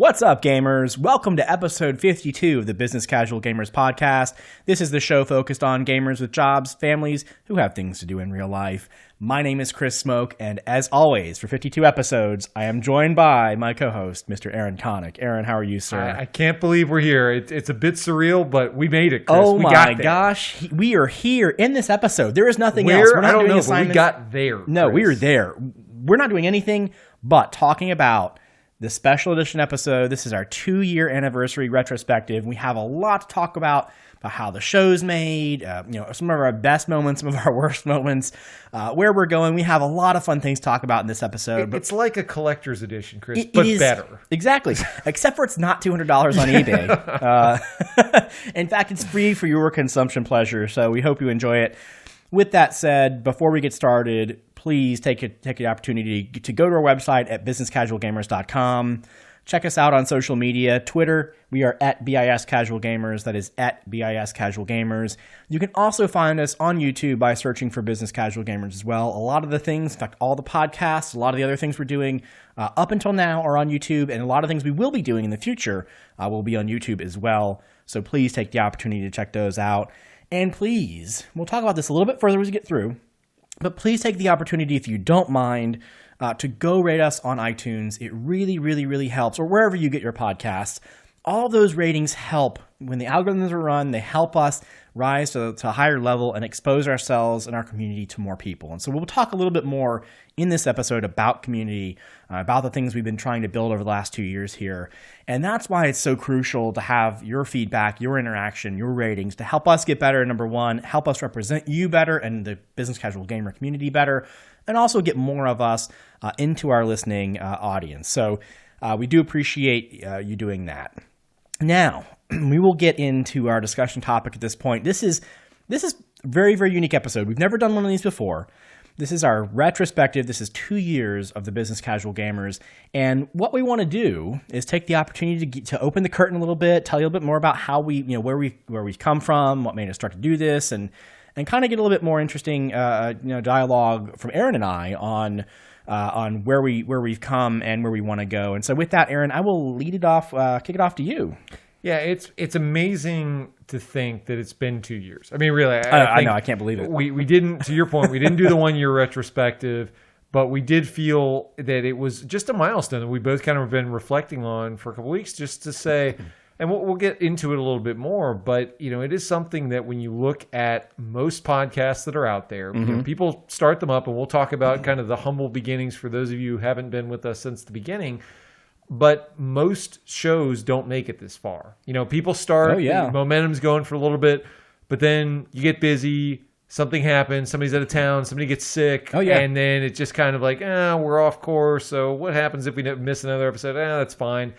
What's up, gamers? Welcome to episode 52 of the Business Casual Gamers podcast. This is the show focused on gamers with jobs, families who have things to do in real life. My name is Chris Smoke, and as always, for 52 episodes, I am joined by my co-host, Mr. Aaron Connick. Aaron, how are you, sir? I can't believe we're here. It's a bit surreal, but we made it, Chris. Oh we my got there. gosh, we are here in this episode. There is nothing else. We're not I don't doing know, assignments. but we got there. No, Chris. we are there. We're not doing anything but talking about the special edition episode. This is our 2-year anniversary retrospective. We have a lot to talk about how the show's made, some of our best moments, some of our worst moments, where we're going. We have a lot of fun things to talk about in this episode. It's like a collector's edition, Chris, but better. Exactly. Except for it's not $200 on eBay. In fact, it's free for your consumption pleasure, so we hope you enjoy it. With that said, before we get started, please take the opportunity to go to our website at businesscasualgamers.com. Check us out on social media. Twitter, we are at BIS Casual Gamers. That is at BIS Casual Gamers. You can also find us on YouTube by searching for Business Casual Gamers as well. A lot of the things, in fact, all the podcasts, a lot of the other things we're doing up until now are on YouTube, and a lot of things we will be doing in the future will be on YouTube as well. So please take the opportunity to check those out. And please, we'll talk about this a little bit further as we get through, but please take the opportunity, if you don't mind, to go rate us on iTunes. It really, really, really helps, or wherever you get your podcasts. All those ratings help. When the algorithms are run, they help us rise to a higher level and expose ourselves and our community to more people. And so we'll talk a little bit more in this episode about community, about the things we've been trying to build over the last 2 years here. And that's why it's so crucial to have your feedback, your interaction, your ratings to help us get better, number one, help us represent you better and the business casual gamer community better, and also get more of us into our listening audience. So we do appreciate you doing that. Now, we will get into our discussion topic at this point. This is a very, very unique episode. We've never done one of these before. This is our retrospective. This is 2 years of the Business Casual Gamers. And what we want to do is take the opportunity to open the curtain a little bit, tell you a little bit more about how where we've come from, what made us start to do this, and kind of get a little bit more interesting dialogue from Aaron and I on where we've come and where we want to go. And so with that, Aaron, I will lead it off, kick it off to you. Yeah, it's amazing to think that it's been 2 years. I mean, really, I know, I can't believe it. We didn't, to your point, we didn't do the 1-year retrospective, but we did feel that it was just a milestone that we both kind of have been reflecting on for a couple of weeks, just to say, and we'll get into it a little bit more, but it is something that when you look at most podcasts that are out there, people start them up, and we'll talk about kind of the humble beginnings for those of you who haven't been with us since the beginning. But most shows don't make it this far. People start, the momentum's going for a little bit, but then you get busy, something happens, somebody's out of town, somebody gets sick, and then it's just kind of like, we're off course, so what happens if we miss another episode? That's fine.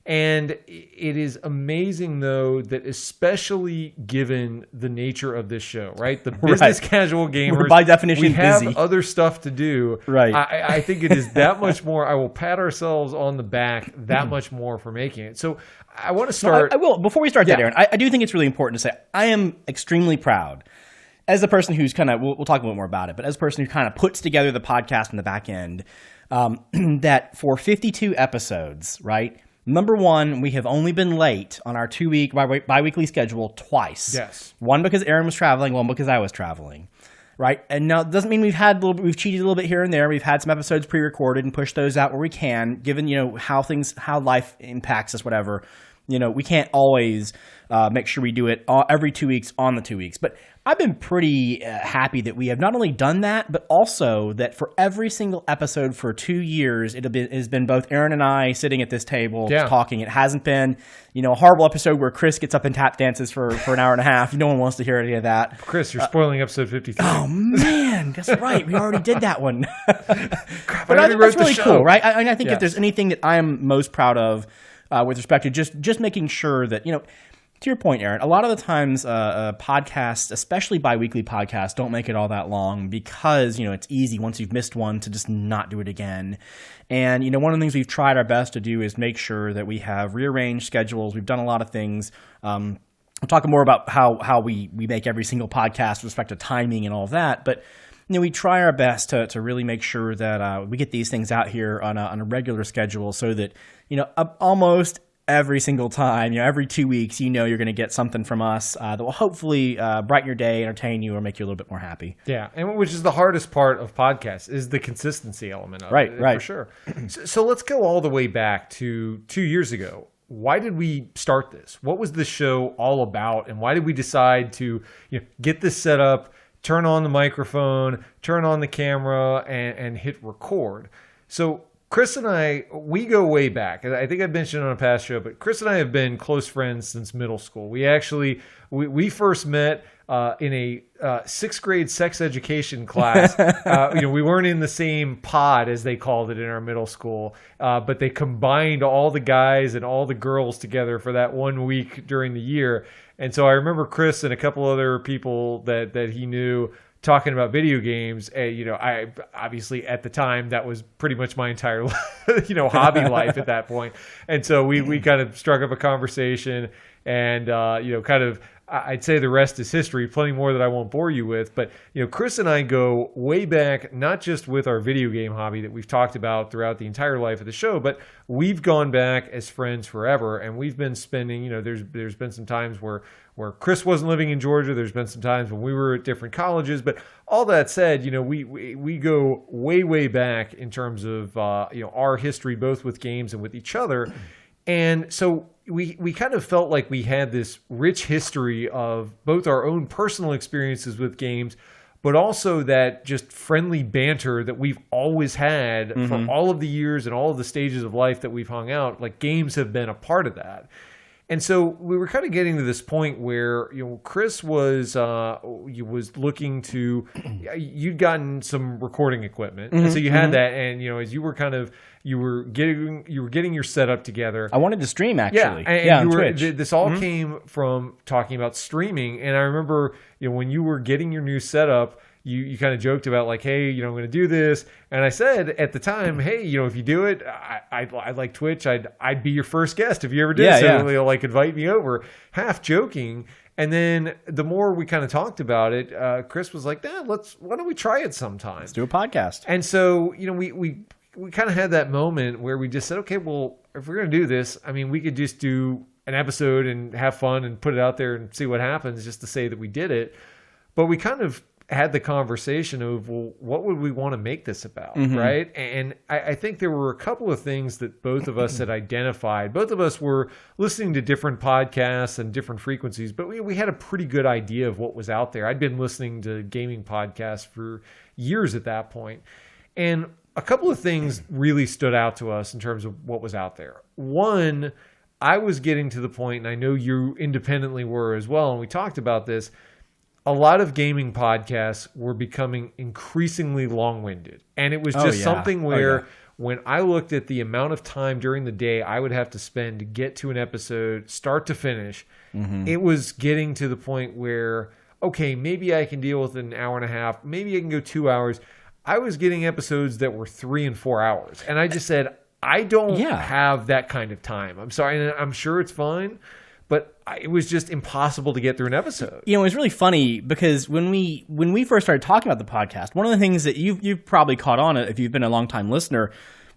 And it is amazing, though, that especially given the nature of this show, right? The business casual gamers, we're by definition, we have busy. Other stuff to do. Right. I think it is that much more. I will pat ourselves on the back that much more for making it. So I want to start. I will. Before we start that, Aaron, I do think it's really important to say I am extremely proud as the person who's kind of, we'll talk a little more about it, but as a person who kind of puts together the podcast on the back end, that for 52 episodes, right? Number one, we have only been late on our 2-week bi-weekly schedule twice. Yes. One because Aaron was traveling, one because I was traveling, right? And now it doesn't mean we've cheated a little bit here and there. We've had some episodes pre-recorded and pushed those out where we can, given how life impacts us, whatever. We can't always make sure we do it every 2 weeks on the 2 weeks. But I've been pretty happy that we have not only done that, but also that for every single episode for 2 years, it has been both Aaron and I sitting at this table talking. It hasn't been, a horrible episode where Chris gets up and tap dances for an hour and a half. No one wants to hear any of that. Chris, you're spoiling episode 53. Oh, man. That's right. We already did that one. Crap, but I think that's really cool, right? I think if there's anything that I am most proud of with respect to just making sure that, to your point, Aaron, a lot of the times podcasts, especially bi-weekly podcasts, don't make it all that long because, it's easy once you've missed one to just not do it again. And, one of the things we've tried our best to do is make sure that we have rearranged schedules. We've done a lot of things. We'll talk more about how we make every single podcast with respect to timing and all of that. But we try our best to really make sure that we get these things out here on a regular schedule so that, almost every single time, every 2 weeks, you're going to get something from us that will hopefully brighten your day, entertain you, or make you a little bit more happy. Yeah, and which is the hardest part of podcasts is the consistency element of it. Right. For sure. So let's go all the way back to 2 years ago. Why did we start this? What was the show all about? And why did we decide to get this set up, turn on the microphone, turn on the camera, and hit record? So Chris and I, we go way back. I think I've mentioned on a past show, but Chris and I have been close friends since middle school. We first met in a sixth grade sex education class. We weren't in the same pod, as they called it in our middle school, but they combined all the guys and all the girls together for that 1 week during the year. And so I remember Chris and a couple other people that he knew talking about video games. I obviously at the time that was pretty much my entire hobby life at that point. And so we kind of struck up a conversation, and I'd say the rest is history. Plenty more that I won't bore you with, but Chris and I go way back, not just with our video game hobby that we've talked about throughout the entire life of the show, but we've gone back as friends forever, and we've been spending. There's been some times where Chris wasn't living in Georgia. There's been some times when we were at different colleges, but all that said, we go way back in terms of our history, both with games and with each other, and so we kind of felt like we had this rich history of both our own personal experiences with games, but also that just friendly banter that we've always had for all of the years and all of the stages of life that we've hung out. Like, games have been a part of that. And so we were kind of getting to this point where Chris was looking to, you'd gotten some recording equipment, and so you had that, and as you were getting your setup together. I wanted to stream, actually. On Twitch. This all came from talking about streaming, and I remember when you were getting your new setup, you kind of joked about like, hey, I'm going to do this. And I said at the time, hey, if you do it, I like Twitch. I'd be your first guest if you ever did. Invite me over, half joking. And then the more we kind of talked about it, Chris was like, why don't we try it sometime? Let's do a podcast. And so, we kind of had that moment where we just said, okay, well, if we're going to do this, we could just do an episode and have fun and put it out there and see what happens, just to say that we did it. But we kind of had the conversation of, well, what would we want to make this about, right? And I think there were a couple of things that both of us had identified. Both of us were listening to different podcasts and different frequencies, but we had a pretty good idea of what was out there. I'd been listening to gaming podcasts for years at that point. And a couple of things really stood out to us in terms of what was out there. One, I was getting to the point, and I know you independently were as well, and we talked about this, a lot of gaming podcasts were becoming increasingly long-winded. And it was just something where when I looked at the amount of time during the day I would have to spend to get to an episode, start to finish, it was getting to the point where, okay, maybe I can deal with an hour and a half, maybe I can go 2 hours. I was getting episodes that were 3 and 4 hours. And I just said, I don't have that kind of time. I'm sorry, and I'm sure it's fine, but it was just impossible to get through an episode. It was really funny because when we first started talking about the podcast, one of the things that you've probably caught on if you've been a longtime listener,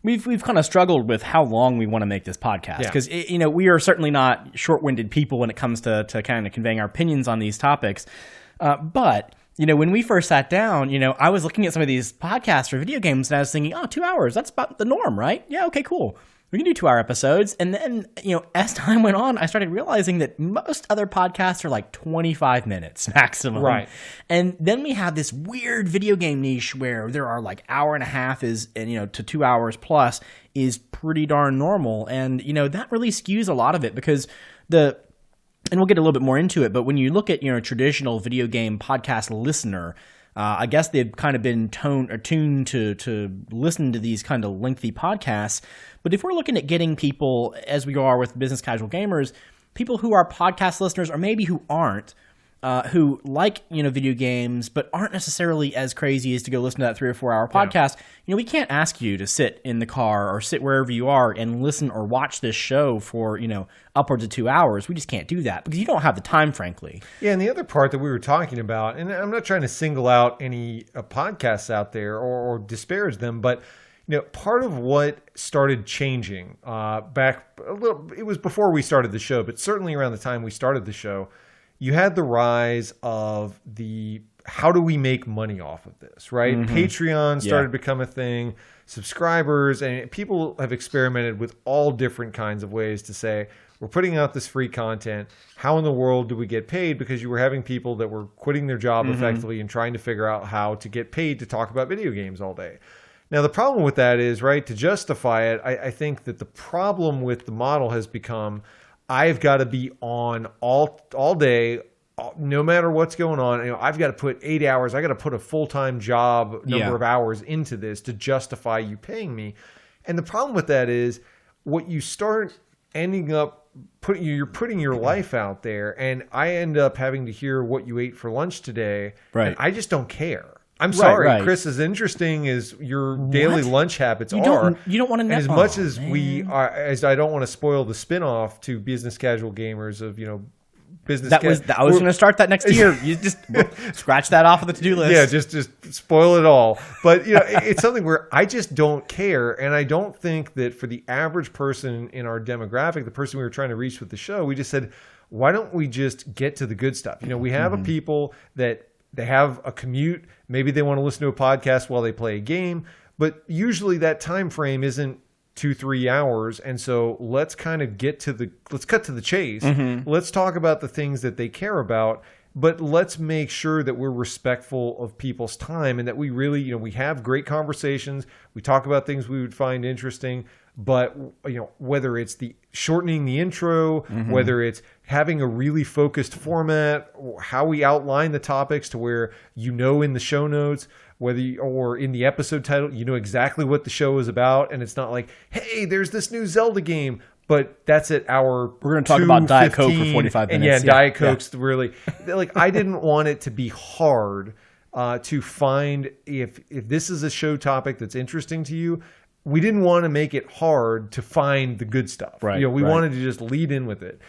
we've kind of struggled with how long we want to make this podcast because we are certainly not short-winded people when it comes to kind of conveying our opinions on these topics, but. When we first sat down, I was looking at some of these podcasts for video games, and I was thinking, 2 hours, that's about the norm, right? Yeah, okay, cool. We can do 2 hour episodes. And then, as time went on, I started realizing that most other podcasts are like 25 minutes maximum. Right. And then we have this weird video game niche where there are like hour and a half to 2 hours plus is pretty darn normal. And, that really skews a lot of it because and we'll get a little bit more into it, but when you look at a traditional video game podcast listener, I guess they've kind of been tuned to listen to these kind of lengthy podcasts. But if we're looking at getting people, as we are with business casual gamers, people who are podcast listeners or maybe who aren't, who like, video games, but aren't necessarily as crazy as to go listen to that 3 or 4 hour podcast. We can't ask you to sit in the car or sit wherever you are and listen or watch this show for, upwards of 2 hours. We just can't do that because you don't have the time, frankly. Yeah, and the other part that we were talking about, and I'm not trying to single out any podcasts out there or disparage them, but part of what started changing back a little, it was before we started the show, but certainly around the time we started the show, you had the rise of the how do we make money off of this, right? Mm-hmm. Patreon started to become a thing, subscribers, and people have experimented with all different kinds of ways to say, we're putting out this free content. How in the world do we get paid? Because you were having people that were quitting their job effectively and trying to figure out how to get paid to talk about video games all day. Now, the problem with that is, right, to justify it, I think that the problem with the model has become, I've got to be on all day, no matter what's going on. I've got to put 8 hours. I got to put a full-time job number of hours into this to justify you paying me. And the problem with that is what you start ending up you're putting your life out there, and I end up having to hear what you ate for lunch today. Right. And I just don't care. I'm sorry, Chris, as interesting as your daily lunch habits you don't want to know. And as much as we are, as I don't want to spoil the spinoff to business casual gamers of, business. I was going to start that next year. You just scratch that off of the to-do list. Yeah, just spoil it all. But it's something where I just don't care, and I don't think that for the average person in our demographic, the person we were trying to reach with the show, we just said, why don't we just get to the good stuff? We have a people that they have a commute. Maybe they want to listen to a podcast while they play a game, but usually that time frame isn't 2-3 hours. And so let's cut to the chase. Let's talk about the things that they care about, but let's make sure that we're respectful of people's time and that we really, we have great conversations. We talk about things we would find interesting, but whether it's shortening the intro, whether it's having a really focused format, or how we outline the topics to where in the show notes, or in the episode title, exactly what the show is about, and it's not like, hey, there's this new Zelda game, but that's at our we're going to talk about Diet Coke for 45 minutes. And Diet Coke's really I didn't want it to be hard to find if this is a show topic that's interesting to you. We didn't want to make it hard to find the good stuff. Right. We wanted to just lead in with it.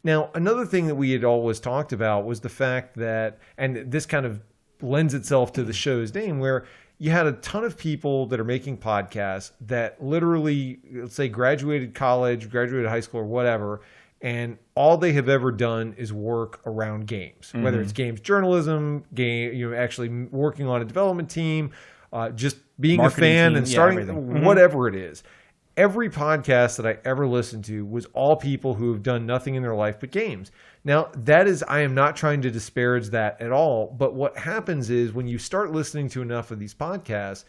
Now, another thing that we had always talked about was the fact that, and this kind of lends itself to the show's name, where you had a ton of people that are making podcasts that literally, let's say, graduated college, graduated high school, or whatever, and all they have ever done is work around games, whether it's games journalism, actually working on a development team, just being marketing a fan team, and starting whatever it is. Every podcast that I ever listened to was all people who have done nothing in their life but games. Now, I am not trying to disparage that at all, but what happens is when you start listening to enough of these podcasts,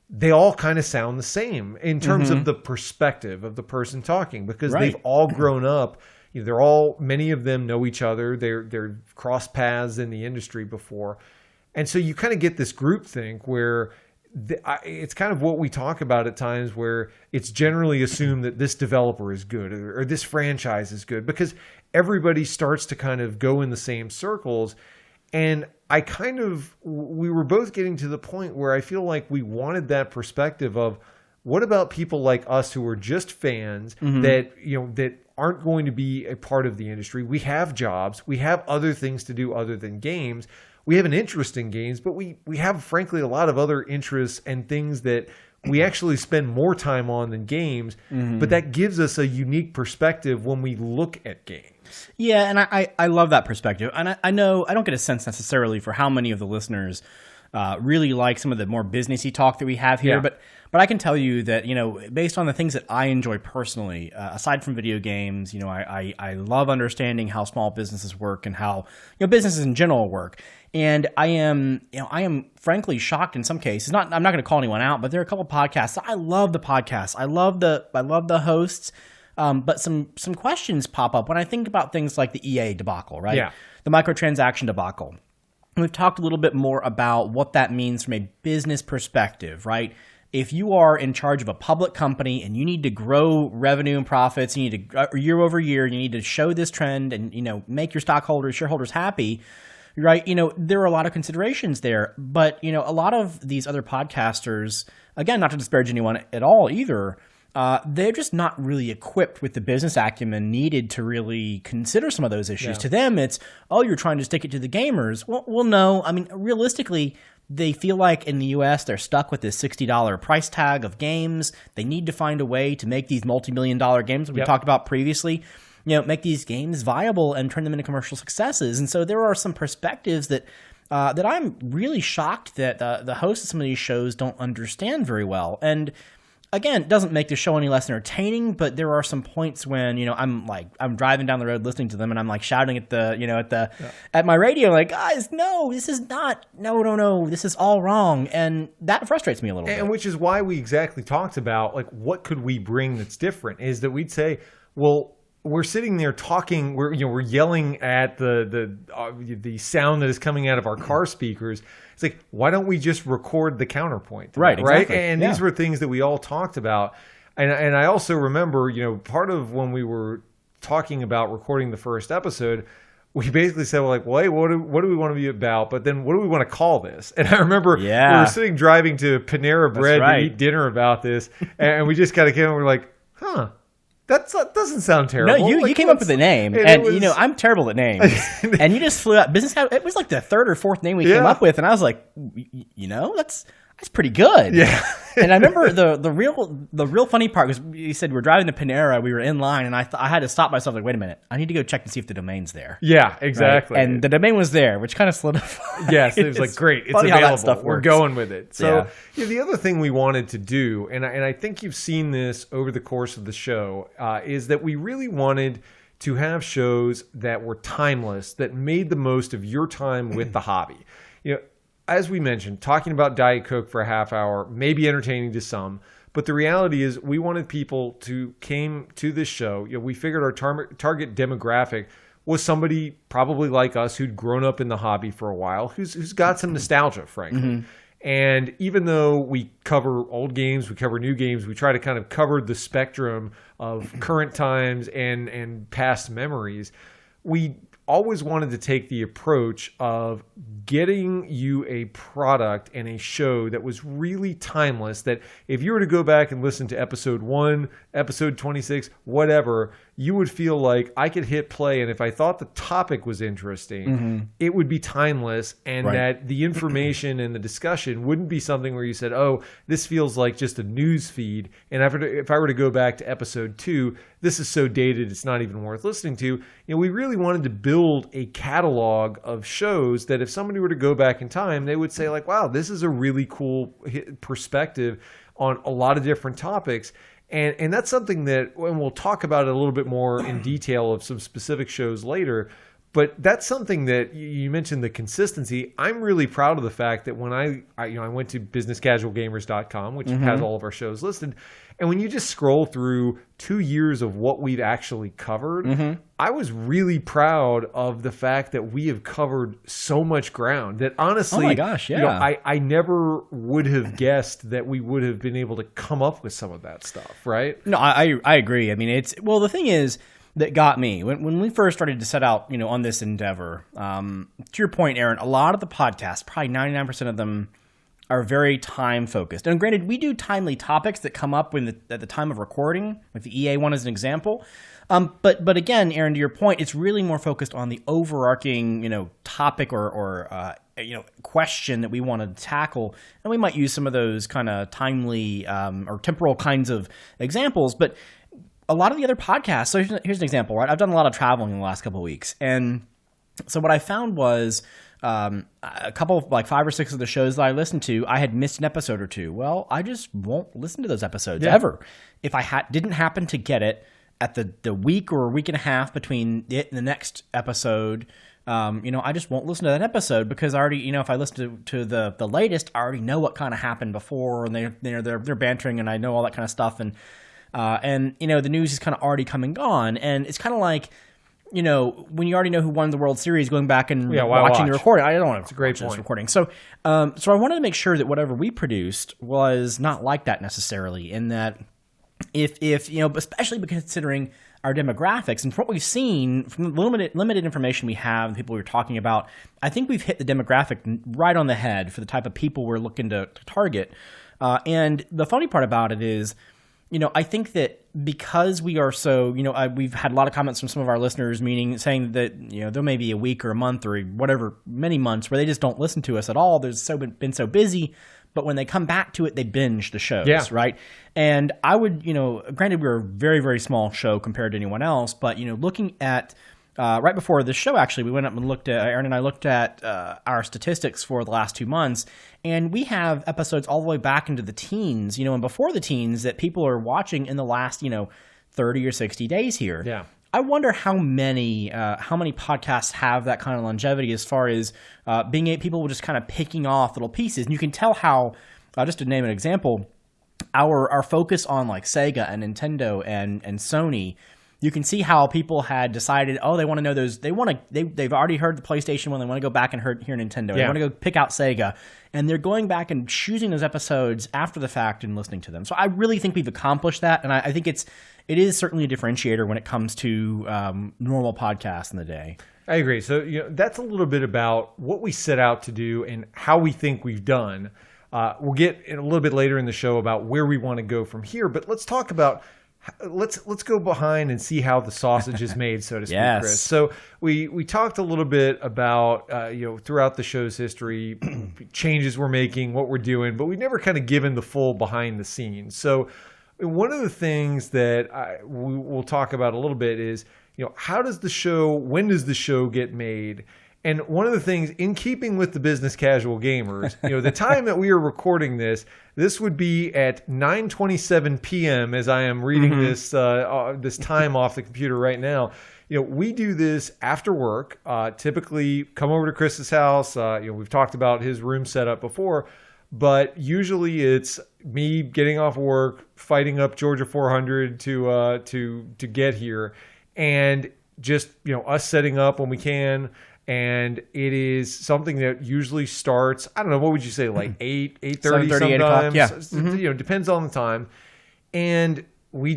they all kind of sound the same in terms of the perspective of the person talking, because they've all grown up. Many of them know each other. They're crossed paths in the industry before. And so you kind of get this groupthink where it's kind of what we talk about at times, where it's generally assumed that this developer is good or this franchise is good, because everybody starts to kind of go in the same circles. And we were both getting to the point where I feel like we wanted that perspective of, what about people like us who are just fans that aren't going to be a part of the industry? We have jobs. We have other things to do other than games. We have an interest in games, but we have, frankly, a lot of other interests and things that we actually spend more time on than games. But that gives us a unique perspective when we look at games. Yeah, and I love that perspective. And I know I don't get a sense necessarily for how many of the listeners really like some of the more businessy talk that we have here. But I can tell you that, based on the things that I enjoy personally, aside from video games, I love understanding how small businesses work and how, businesses in general work. And I am frankly shocked in some cases. I'm not going to call anyone out, but there are a couple of podcasts. I love the podcasts. I love the hosts. But some questions pop up when I think about things like the EA debacle, right? Yeah. The microtransaction debacle. We've talked a little bit more about what that means from a business perspective, right? If you are in charge of a public company and you need to grow revenue and profits, you need to year over year, you need to show this trend and, make your shareholders happy. right? There are a lot of considerations there, but a lot of these other podcasters, again, not to disparage anyone at all either, they're just not really equipped with the business acumen needed to really consider some of those issues. To them, it's, you're trying to stick it to the gamers. Well, no. I mean, realistically, they feel like in the U.S. they're stuck with this $60 price tag of games. They need to find a way to make these multi-million-dollar games that we talked about previously, make these games viable and turn them into commercial successes. And so there are some perspectives that I'm really shocked that the hosts of some of these shows don't understand very well. And again, it doesn't make the show any less entertaining, but there are some points when, I'm driving down the road listening to them and I'm like shouting at my radio, like, guys, no, this is not, no, this is all wrong. And that frustrates me a little bit. And which is why we exactly talked about, like, what could we bring that's different, is that we'd say, well, we're sitting there talking, we're yelling at the sound that is coming out of our car speakers. It's like, why don't we just record the counterpoint? Right, exactly. And these were things that we all talked about. And I also remember, part of when we were talking about recording the first episode, we basically said, well, hey, what do we want to be about? But then what do we want to call this? And I remember we were sitting driving to Panera Bread to eat dinner about this. And we just kind of came and we're like, that doesn't sound terrible. No, you came up with a name, and I'm terrible at names. And you just flew out. It was like the third or fourth name we came up with, and I was like, that's pretty good. Yeah. And I remember the real funny part was you said we're driving to Panera, we were in line, and I had to stop myself, like, wait a minute, I need to go check and see if the domain's there. Yeah, exactly. Right? And the domain was there, which kind of solidified. Yes, it was like, great, it's available. We're going with it. So the other thing we wanted to do, and I think you've seen this over the course of the show, is that we really wanted to have shows that were timeless, that made the most of your time with the hobby. As we mentioned, talking about Diet Coke for a half hour may be entertaining to some, but the reality is we wanted people to came to this show. We figured our target demographic was somebody probably like us who'd grown up in the hobby for a while, who's got some nostalgia, frankly. Mm-hmm. And even though we cover old games, we cover new games, we try to kind of cover the spectrum of current times and past memories, we always wanted to take the approach of getting you a product and a show that was really timeless, that if you were to go back and listen to episode 1, episode 26, whatever, you would feel like I could hit play, and if I thought the topic was interesting, it would be timeless, and that the information and the discussion wouldn't be something where you said, oh, this feels like just a news feed, and if I were to go back to episode 2, this is so dated it's not even worth listening to. We really wanted to build a catalog of shows that if somebody were to go back in time, they would say, like, wow, this is a really cool perspective on a lot of different topics. And that's something that, and we'll talk about it a little bit more in detail of some specific shows later, but that's something that you mentioned, the consistency. I'm really proud of the fact that when I went to businesscasualgamers.com, which has all of our shows listed, and when you just scroll through 2 years of what we've actually covered, I was really proud of the fact that we have covered so much ground that honestly, oh my gosh, yeah. I never would have guessed that we would have been able to come up with some of that stuff, right? No, I agree. I mean, the thing is that got me when we first started to set out, on this endeavor. To your point, Aaron, a lot of the podcasts, probably 99% of them, are very time focused. And granted, we do timely topics that come up at the time of recording, like the EA one as an example. But again, Aaron, to your point, it's really more focused on the overarching, topic or question that we want to tackle. And we might use some of those kind of timely or temporal kinds of examples. But a lot of the other podcasts, so here's an example, right? I've done a lot of traveling in the last couple of weeks. And so what I found was a couple of, like 5 or 6 of the shows that I listened to, I had missed an episode or two. Well, I just won't listen to those episodes ever. If I didn't happen to get it at the week or a week and a half between it and the next episode, I just won't listen to that episode because I already, if I listen to the latest, I already know what kind of happened before, and they're bantering, and I know all that kind of stuff, and the news is kind of already come and gone, and it's kind of like, when you already know who won the World Series, going back and watching the recording. I don't want to watch this recording. So I wanted to make sure that whatever we produced was not like that necessarily, in that if especially considering our demographics. And from what we've seen, from the limited information we have, the people we're talking about, I think we've hit the demographic right on the head for the type of people we're looking to target. And the funny part about it is, I think that because we are so, we've had a lot of comments from some of our listeners, saying that, there may be a week or a month or whatever, many months where they just don't listen to us at all. They've been so busy. But when they come back to it, they binge the shows, right? And I would, granted we're a very, very small show compared to anyone else, but, looking at right before this show, actually, we went up and Aaron and I looked at our statistics for the last 2 months, and we have episodes all the way back into the teens, and before the teens that people are watching in the last, 30 or 60 days here. Yeah. I wonder how many podcasts have that kind of longevity as far as people just kind of picking off little pieces. And you can tell how, just to name an example, our focus on like Sega and Nintendo and Sony, you can see how people had decided, they want to know those. They've already heard the PlayStation one. They want to go back and hear Nintendo. They want to go pick out Sega. And they're going back and choosing those episodes after the fact and listening to them. So I really think we've accomplished that. And I think it is certainly a differentiator when it comes to normal podcasts in the day. I agree. So that's a little bit about what we set out to do and how we think we've done. We'll get in a little bit later in the show about where we want to go from here. But let's talk about let's go behind and see how the sausage is made, so to speak, yes. Chris. So we talked a little bit about throughout the show's history, changes we're making, what we're doing, but we've never kind of given the full behind the scenes. So one of the things that we'll talk about a little bit is, when does the show get made? And one of the things, in keeping with the business casual gamers, the time that we are recording this would be at 9:27 p.m. as I am reading this time off the computer right now. We do this after work. Typically, come over to Chris's house. We've talked about his room setup before. But usually it's me getting off work, fighting up Georgia 400 to get here, and just us setting up when we can. And it is something that usually starts, I don't know, what would you say, like 8:30 sometimes? 8 o'clock, yeah. Depends on the time. And we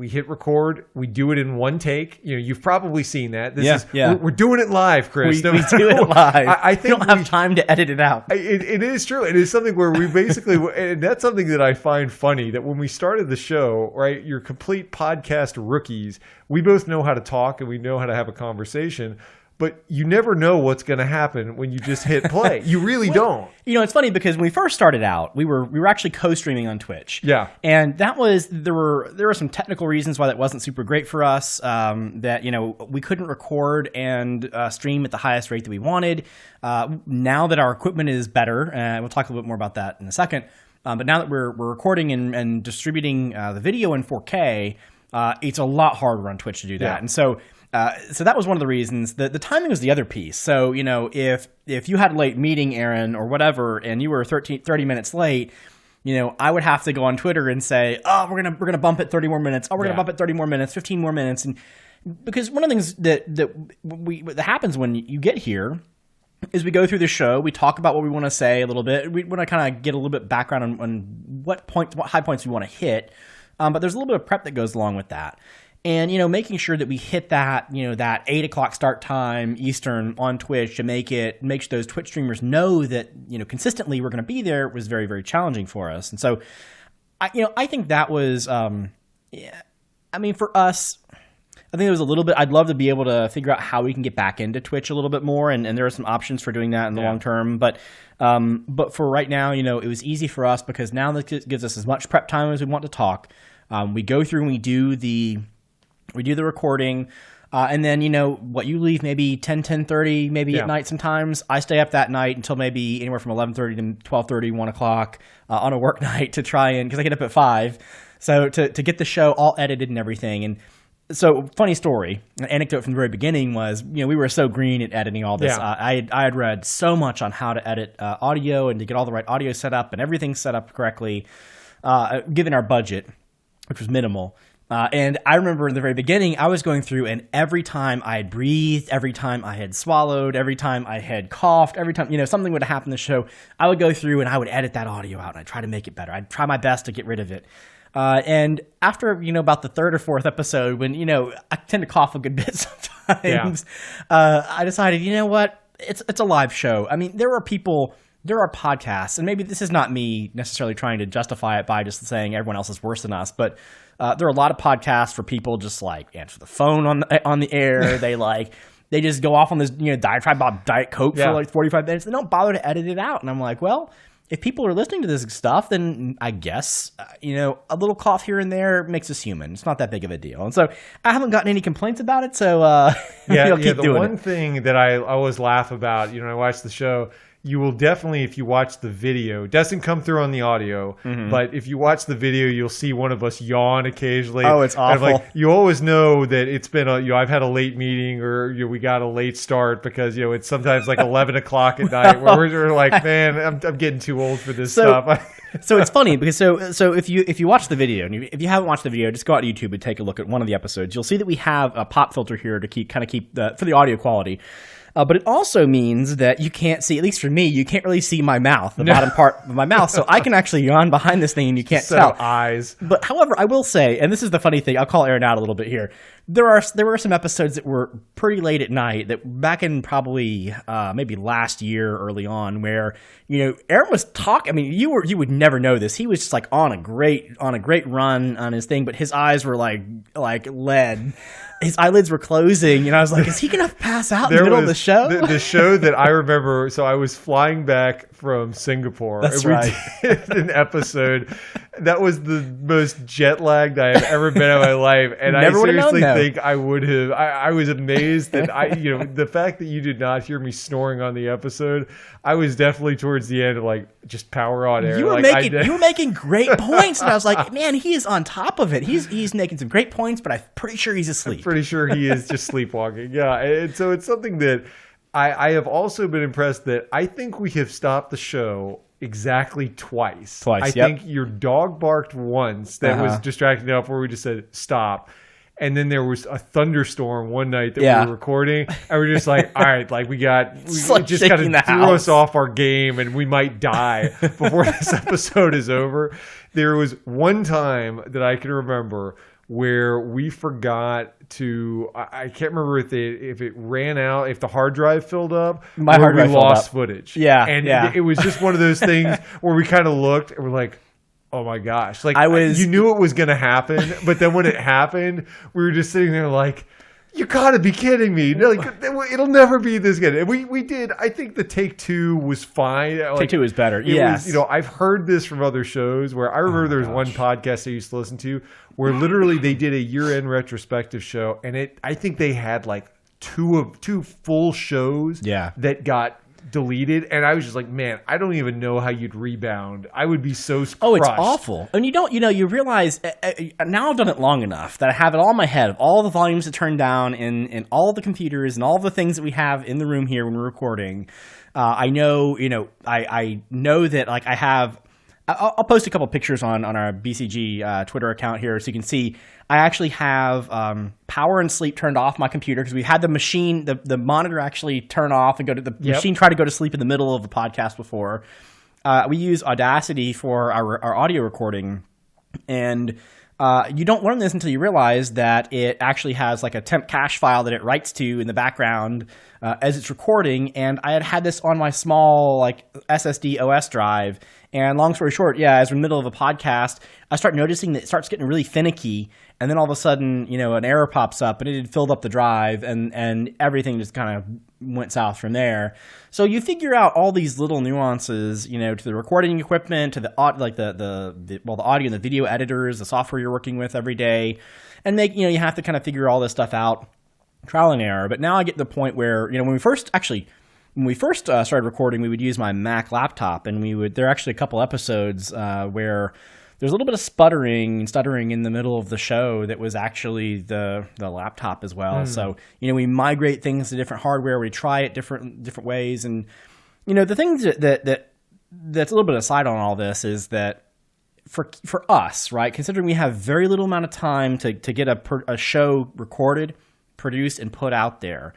hit record. We do it in one take. You've probably seen that. We're doing it live, Chris. We do it live. I think we don't have time to edit it out. It is true. It is something where we basically, and that's something that I find funny, that when we started the show, right, you're complete podcast rookies. We both know how to talk and we know how to have a conversation. But you never know what's going to happen when you just hit play. You really don't. It's funny because when we first started out, we were actually co-streaming on Twitch. Yeah. And there were some technical reasons why that wasn't super great for us. That we couldn't record and stream at the highest rate that we wanted. Now that our equipment is better, we'll talk a little bit more about that in a second. But now that we're recording and distributing the video in 4K, it's a lot harder on Twitch to do that. Yeah. And so that was one of the reasons. The timing was the other piece. So, if you had a late meeting, Aaron, or whatever, and you were 30 minutes late, I would have to go on Twitter and say, we're gonna bump it 30 more minutes. We're gonna bump it 30 more minutes, 15 more minutes. And because one of the things that happens when you get here is we go through the show, we talk about what we want to say a little bit. We want to kind of get a little bit background on what high points we want to hit. But there's a little bit of prep that goes along with that. And, making sure that we hit that, that 8 o'clock start time Eastern on Twitch to make sure those Twitch streamers know that, consistently we're going to be there was very, very challenging for us. And so, I think that was, for us, I think it was a little bit, I'd love to be able to figure out how we can get back into Twitch a little bit more. And there are some options for doing that in the long term. But for right now, it was easy for us because now that gives us as much prep time as we want to talk. We go through and we do the recording, and then, you leave maybe 10:30, maybe at night sometimes. I stay up that night until maybe anywhere from 11:30 to 12:30, 1 o'clock on a work night to try because I get up at 5. So to get the show all edited and everything. And so, funny story, an anecdote from the very beginning was, we were so green at editing all this. Yeah. I had read so much on how to edit audio and to get all the right audio set up and everything set up correctly, given our budget, which was minimal. And I remember in the very beginning, I was going through, and every time I had breathed, every time I had swallowed, every time I had coughed, every time, something would happen in the show, I would go through and I would edit that audio out and I'd try to make it better. I'd try my best to get rid of it. And after, about the third or fourth episode, when, I tend to cough a good bit sometimes, I decided, you know what? It's a live show. I mean, there are podcasts, and maybe this is not me necessarily trying to justify it by just saying everyone else is worse than us, but there are a lot of podcasts where people just like answer the phone on the air. They just go off on this diatribe about Diet Coke for like 45 minutes. They don't bother to edit it out, and I'm like, well, if people are listening to this stuff, then I guess a little cough here and there makes us human. It's not that big of a deal, and so I haven't gotten any complaints about it. So keep doing it. The one thing that I always laugh about, I watch the show. You will definitely, if you watch the video, it doesn't come through on the audio, but if you watch the video, you'll see one of us yawn occasionally. Oh, it's awful. You always know that it's been I've had a late meeting or we got a late start because it's sometimes like 11 o'clock at night where we're like, man, I'm getting too old for this stuff. So it's funny because so if you watch the video, and if you haven't watched the video, just go out to YouTube and take a look at one of the episodes. You'll see that we have a pop filter here to keep for the audio quality. But it also means that you can't see, at least for me, you can't really see my mouth, the bottom part of my mouth. So I can actually yawn behind this thing and you can't tell. Eyes. But however, I will say, and this is the funny thing, I'll call Aaron out a little bit here. There were some episodes that were pretty late at night that back in probably maybe last year early on where Aaron was talking. I mean, you would never know this. He was just like on a great run on his thing, but his eyes were like lead. His eyelids were closing, and I was like, is he going to pass out in the middle of the show? The show that I remember, so I was flying back from Singapore. That's and right. We did an episode. That was the most jet lagged I have ever been in my life. And Never I seriously known, think I would have. I was amazed that the fact that you did not hear me snoring on the episode, I was definitely towards the end of like, just power on air. You were making great points, and I was like, man, he is on top of it. He's making some great points, but I'm pretty sure he's asleep. I'm pretty sure he is just sleepwalking. Yeah, and so it's something that I have also been impressed that I think we have stopped the show exactly twice. I think your dog barked once that was distracting enough where we just said stop. And then there was a thunderstorm one night that we were recording, and we're just like, all right, like we just kind of threw us off our game, and we might die before this episode is over. There was one time that I can remember where we forgot to, I can't remember if it ran out, if the hard drive filled up, my hard drive lost footage. Yeah, and it was just one of those things where we kind of looked and we're like, oh my gosh! Like you knew it was going to happen, but then when it happened, we were just sitting there like, "You got to be kidding me! Like it'll never be this good." And we did. I think the take two was fine. Take two was better. Yes. I've heard this from other shows where I remember there was one podcast I used to listen to where literally they did a year-end retrospective show, and I think they had like two full shows that got deleted, and I was just like, man, I don't even know how you'd rebound. I would be so crushed. Oh, it's awful. And you realize now I've done it long enough that I have it all in my head of all the volumes to turn down in all the computers and all the things that we have in the room here when we're recording. I know, I know that like I have. I'll post a couple pictures on our BCG Twitter account here so you can see. I actually have power and sleep turned off my computer because we had the machine, the monitor actually turn off and go to the machine try to go to sleep in the middle of the podcast before. We use Audacity for our audio recording, and you don't learn this until you realize that it actually has like a temp cache file that it writes to in the background as it's recording. And I had this on my small like SSD OS drive. And long story short, as we're in the middle of a podcast, I start noticing that it starts getting really finicky. And then all of a sudden, an error pops up and it had filled up the drive and everything just kind of went south from there. So you figure out all these little nuances, to the recording equipment, to the audio and the video editors, the software you're working with every day, and you have to kind of figure all this stuff out, trial and error. But now I get to the point where, when we first started recording, we would use my Mac laptop, and there are actually a couple episodes where there's a little bit of stuttering in the middle of the show that was actually the laptop as well. So, we migrate things to different hardware. We try it different ways. And, the things that's a little bit aside on all this is that for us, right, considering we have very little amount of time to get a show recorded, produced, and put out there,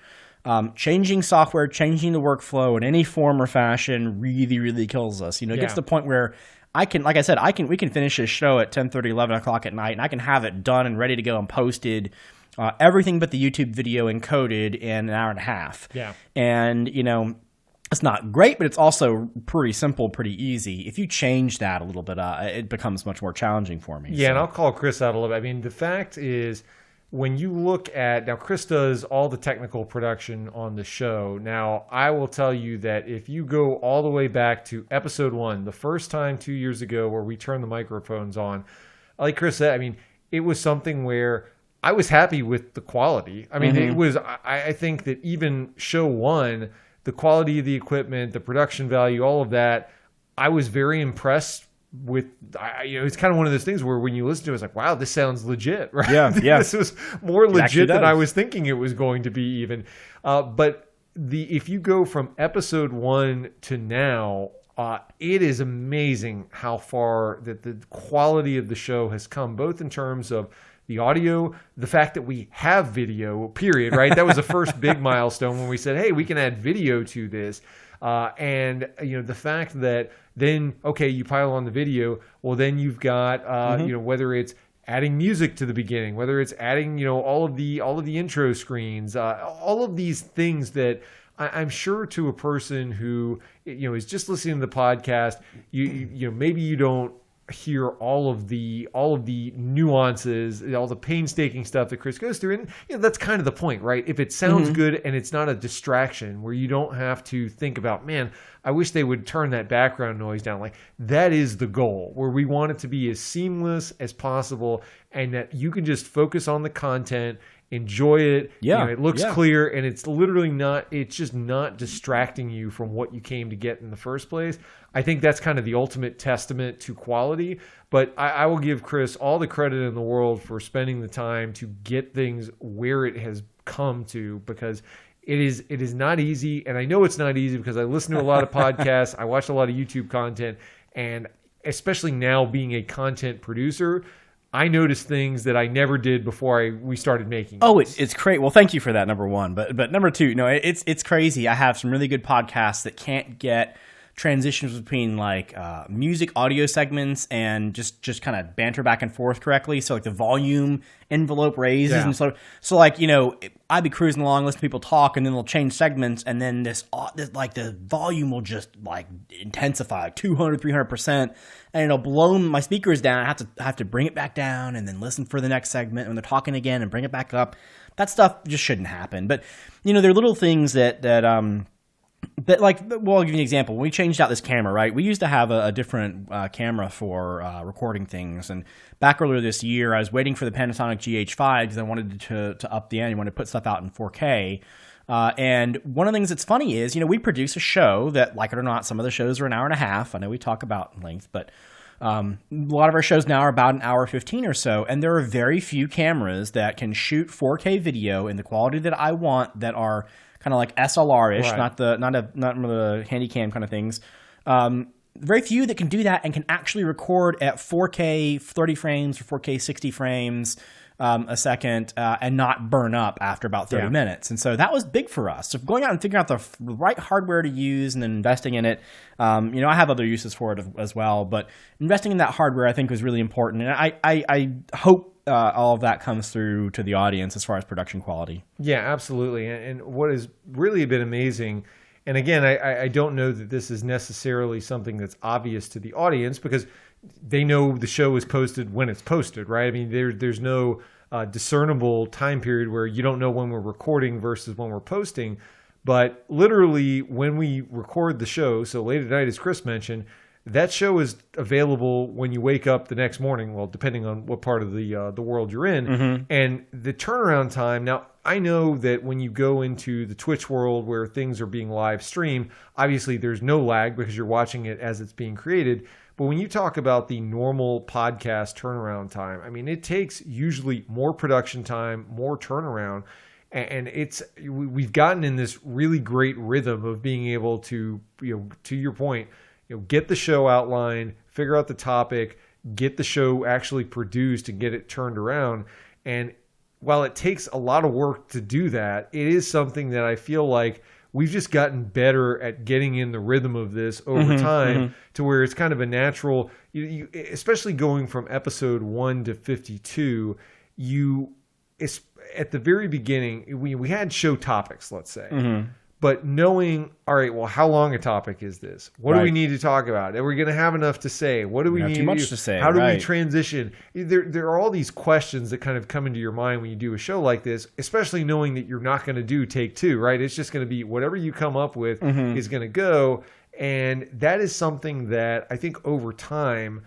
changing software, changing the workflow in any form or fashion really, really kills us. It gets to the point where we can finish this show at 10:30, 11 o'clock at night, and I can have it done and ready to go and posted, everything but the YouTube video encoded in an hour and a half. Yeah. And, it's not great, but it's also pretty simple, pretty easy. If you change that a little bit, it becomes much more challenging for me. Yeah, and I'll call Chris out a little bit. I mean, the fact is, when you look at, now Chris does all the technical production on the show. Now, I will tell you that if you go all the way back to episode 1, the first time 2 years ago where we turned the microphones on, like Chris said, I mean, it was something where I was happy with the quality. I mean, it was, I think that even show 1, the quality of the equipment, the production value, all of that, I was very impressed with. It's kind of one of those things where when you listen to it, it's like, wow, this sounds legit, right? Yeah. This was more legit than I was thinking it was going to be even. But if you go from episode 1 to now, it is amazing how far that the quality of the show has come, both in terms of the audio, the fact that we have video, period, right? That was the first big milestone when we said, hey, we can add video to this. And, the fact that then, okay, you pile on the video, well, then you've got, whether it's adding music to the beginning, whether it's adding, all of the intro screens, all of these things that I'm sure to a person who, is just listening to the podcast, maybe you don't hear all of the nuances, all the painstaking stuff that Chris goes through. And that's kind of the point, right? If it sounds good and it's not a distraction where you don't have to think about, man, I wish they would turn that background noise down. Like, that is the goal, where we want it to be as seamless as possible and that you can just focus on the content, enjoy it. Yeah. It looks clear, and it's literally it's just not distracting you from what you came to get in the first place. I think that's kind of the ultimate testament to quality, but I will give Chris all the credit in the world for spending the time to get things where it has come to, because it is not easy. And I know it's not easy because I listen to a lot of podcasts, I watch a lot of YouTube content, and especially now being a content producer, I notice things that I never did before we started making. Oh, it's great. Well, thank you for that, number one. But number two, no, it's crazy. I have some really good podcasts that can't get transitions between like music audio segments and just kind of banter back and forth correctly. So like the volume envelope raises and so like, I'd be cruising along, listen to people talk, and then they'll change segments, and then this like the volume will just like intensify like 200, 300%, and it'll blow my speakers down. I have to bring it back down and then listen for the next segment when they're talking again and bring it back up. That stuff just shouldn't happen. But there are little things that like, well, I'll give you an example. When we changed out this camera, right? We used to have a different camera for recording things. And back earlier this year, I was waiting for the Panasonic GH5 because I wanted to up the ante. I wanted to put stuff out in 4K. And one of the things that's funny is, we produce a show that, like it or not, some of the shows are an hour and a half. I know we talk about length, but a lot of our shows now are about an hour 15 or so. And there are very few cameras that can shoot 4K video in the quality that I want that are kind of like SLR-ish, right, not the Handycam kind of things. Very few that can do that and can actually record at 4K 30 frames or 4K 60 frames a second and not burn up after about 30 minutes. And so that was big for us. So going out and figuring out the right hardware to use and then investing in it, I have other uses for it as well, but investing in that hardware I think was really important. And I hope all of that comes through to the audience as far as production quality. Yeah, absolutely. And what has really been amazing, and again, I don't know that this is necessarily something that's obvious to the audience because they know the show is posted when it's posted, right? I mean, there's no discernible time period where you don't know when we're recording versus when we're posting. But literally, when we record the show, so late at night, as Chris mentioned, that show is available when you wake up the next morning, well, depending on what part of the world you're in. Mm-hmm. And the turnaround time, now, I know that when you go into the Twitch world where things are being live streamed, obviously there's no lag because you're watching it as it's being created. But when you talk about the normal podcast turnaround time, I mean, it takes usually more production time, more turnaround. And we've gotten in this really great rhythm of being able to, to your point, get the show outlined, figure out the topic, get the show actually produced and get it turned around. And while it takes a lot of work to do that, it is something that I feel like we've just gotten better at getting in the rhythm of this over time to where it's kind of a natural, especially going from episode 1 to 52, at the very beginning, we had show topics, let's say. But knowing, all right, well, how long a topic is this? What do we need to talk about? Are we going to have enough to say? What do we need too much to say? How do we transition? There are all these questions that kind of come into your mind when you do a show like this, especially knowing that you're not going to do take 2, right? It's just going to be whatever you come up with is going to go. And that is something that I think over time,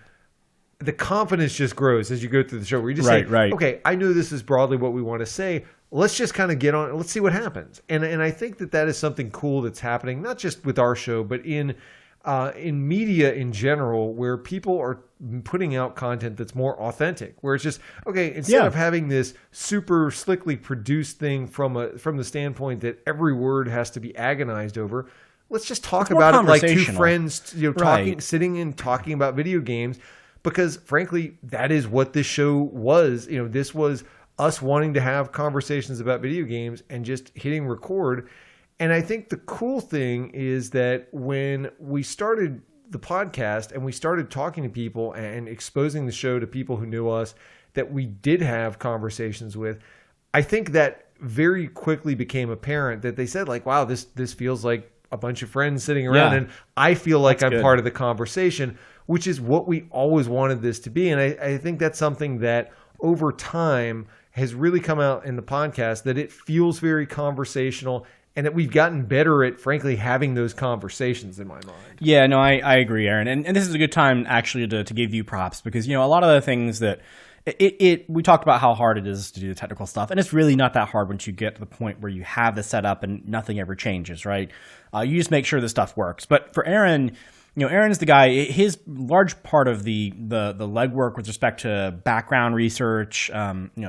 the confidence just grows as you go through the show. Where you just say, okay, I know this is broadly what we want to say. Let's just kind of get on. Let's see what happens. And I think that is something cool that's happening, not just with our show, but in media in general, where people are putting out content that's more authentic. Where it's just okay, instead of having this super slickly produced thing from the standpoint that every word has to be agonized over. Let's just talk about it like two friends, talking, sitting and talking about video games. Because frankly, that is what this show was. This was us wanting to have conversations about video games and just hitting record. And I think the cool thing is that when we started the podcast and we started talking to people and exposing the show to people who knew us, that we did have conversations with, I think that very quickly became apparent that they said like, wow, this feels like a bunch of friends sitting around and I feel like I'm part of the conversation, which is what we always wanted this to be. And I think that's something that over time has really come out in the podcast, that it feels very conversational and that we've gotten better at, frankly, having those conversations in my mind. Yeah, no, I agree, Aaron. And this is a good time actually to give you props because, a lot of the things that we talked about how hard it is to do the technical stuff, and it's really not that hard once you get to the point where you have the setup and nothing ever changes, right? You just make sure the stuff works. But for Aaron, Aaron's the guy. His large part of the legwork with respect to background research,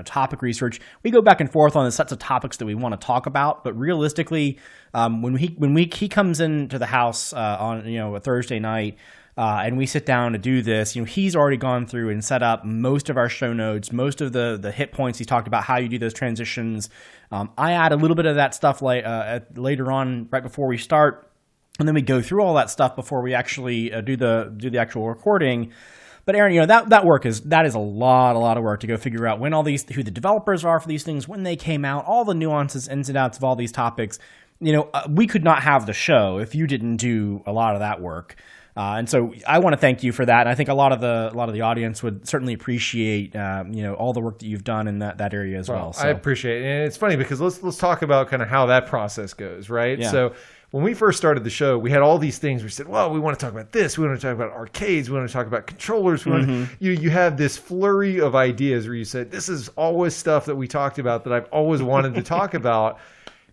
topic research. We go back and forth on the sets of topics that we want to talk about. But realistically, when he comes into the house on a Thursday night. And we sit down to do this, he's already gone through and set up most of our show notes, most of the hit points. He talked about how you do those transitions. I add a little bit of that stuff later on, right before we start. And then we go through all that stuff before we actually do the actual recording. But Aaron, that work is a lot of work to go figure out who the developers are for these things, when they came out, all the nuances, ins and outs of all these topics. We could not have the show if you didn't do a lot of that work. And so I want to thank you for that. And I think a lot of the audience would certainly appreciate all the work that you've done in that area as well. So. I appreciate it. And it's funny because let's talk about kind of how that process goes, right? Yeah. So when we first started the show, we had all these things. We said, well, we want to talk about this. We want to talk about arcades. We want to talk about controllers. You have this flurry of ideas where you said, this is always stuff that we talked about that I've always wanted to talk about.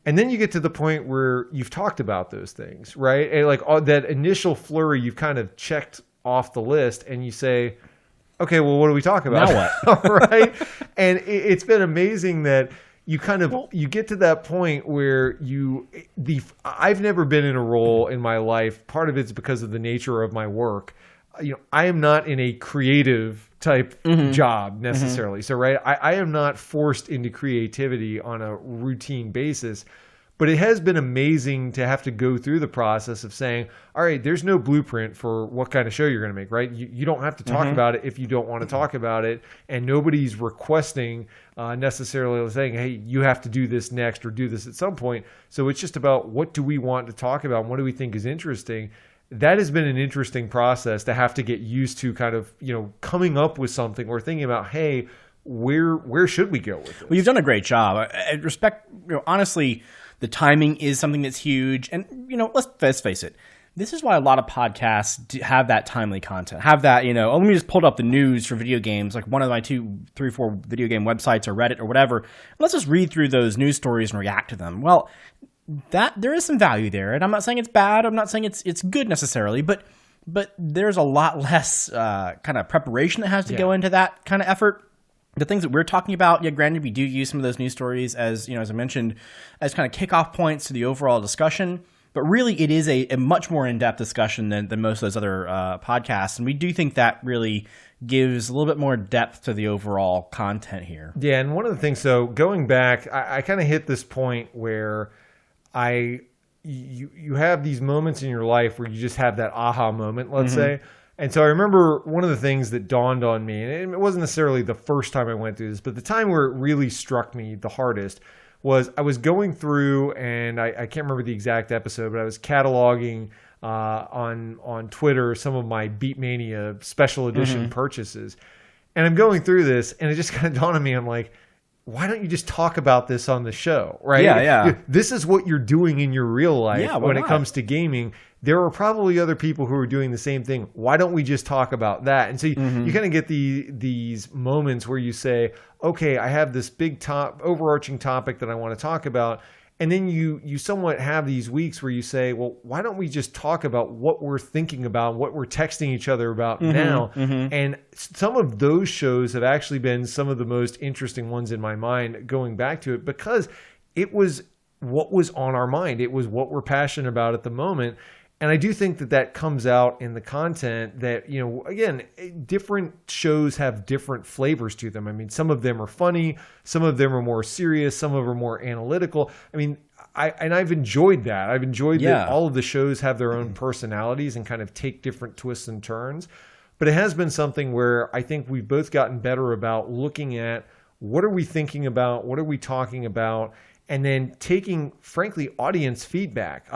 And then you get to the point where you've talked about those things, right? And like that initial flurry, you've kind of checked off the list and you say, okay, well, what do we talk about? Now what? Right? And it's been amazing that you kind of, you get to that point where I've never been in a role in my life. Part of it's because of the nature of my work. I am not in a creative type job necessarily. So, right, I am not forced into creativity on a routine basis, but it has been amazing to have to go through the process of saying, all right, there's no blueprint for what kind of show you're going to make, right? You don't have to talk about it if you don't want to talk about it. And nobody's requesting necessarily saying, hey, you have to do this next or do this at some point. So it's just about what do we want to talk about? And what do we think is interesting? That has been an interesting process to have to get used to, kind of, coming up with something or thinking about, hey, where should we go with this? Well, you've done a great job. I respect, honestly, the timing is something that's huge. And, let's face it. This is why a lot of podcasts have that timely content, have that, let me just pull up the news for video games, like one of my 2, 3, 4 video game websites or Reddit or whatever. Let's just read through those news stories and react to them. Well, that there is some value there, and I'm not saying it's bad. I'm not saying it's good necessarily, but there's a lot less kind of preparation that has to go into that kind of effort. The things that we're talking about, granted, we do use some of those news stories as I mentioned, as kind of kickoff points to the overall discussion. But really, it is a much more in-depth discussion than most of those other podcasts. And we do think that really gives a little bit more depth to the overall content here. Yeah, and one of the things, so going back, I kind of hit this point where you have these moments in your life where you just have that aha moment, let's say. And so I remember one of the things that dawned on me, and it wasn't necessarily the first time I went through this, but the time where it really struck me the hardest was I was going through, and I can't remember the exact episode, but I was cataloging on Twitter some of my Beatmania special edition purchases. And I'm going through this, and it just kind of dawned on me, I'm like, why don't you just talk about this on the show, right? Yeah. This is what you're doing in your real life when it not? comes to gaming. There are probably other people who are doing the same thing. Why don't we just talk about that? And so you kind of get these moments where you say, okay, I have this big overarching topic that I want to talk about. And then you somewhat have these weeks where you say, well, why don't we just talk about what we're thinking about, what we're texting each other about now? And some of those shows have actually been some of the most interesting ones in my mind going back to it, because it was what was on our mind. It was what we're passionate about at the moment. And I do think that comes out in the content that, again, different shows have different flavors to them. I mean, some of them are funny, some of them are more serious, some of them are more analytical. I mean, I've enjoyed that. I've enjoyed that all of the shows have their own personalities and kind of take different twists and turns. But it has been something where I think we've both gotten better about looking at what are we thinking about, what are we talking about, and then taking, frankly, audience feedback.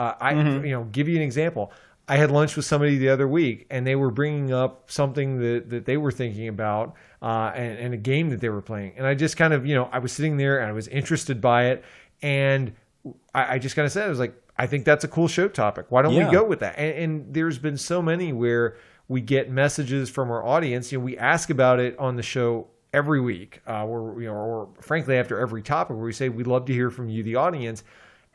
Give you an example. I had lunch with somebody the other week, and they were bringing up something that they were thinking about and a game that they were playing. And I just kind of, I was sitting there and I was interested by it. And I just kind of said, I was like, I think that's a cool show topic. Why don't we go with that? And there's been so many where we get messages from our audience. We ask about it on the show every week, or frankly, after every topic, where we say, we'd love to hear from you, the audience.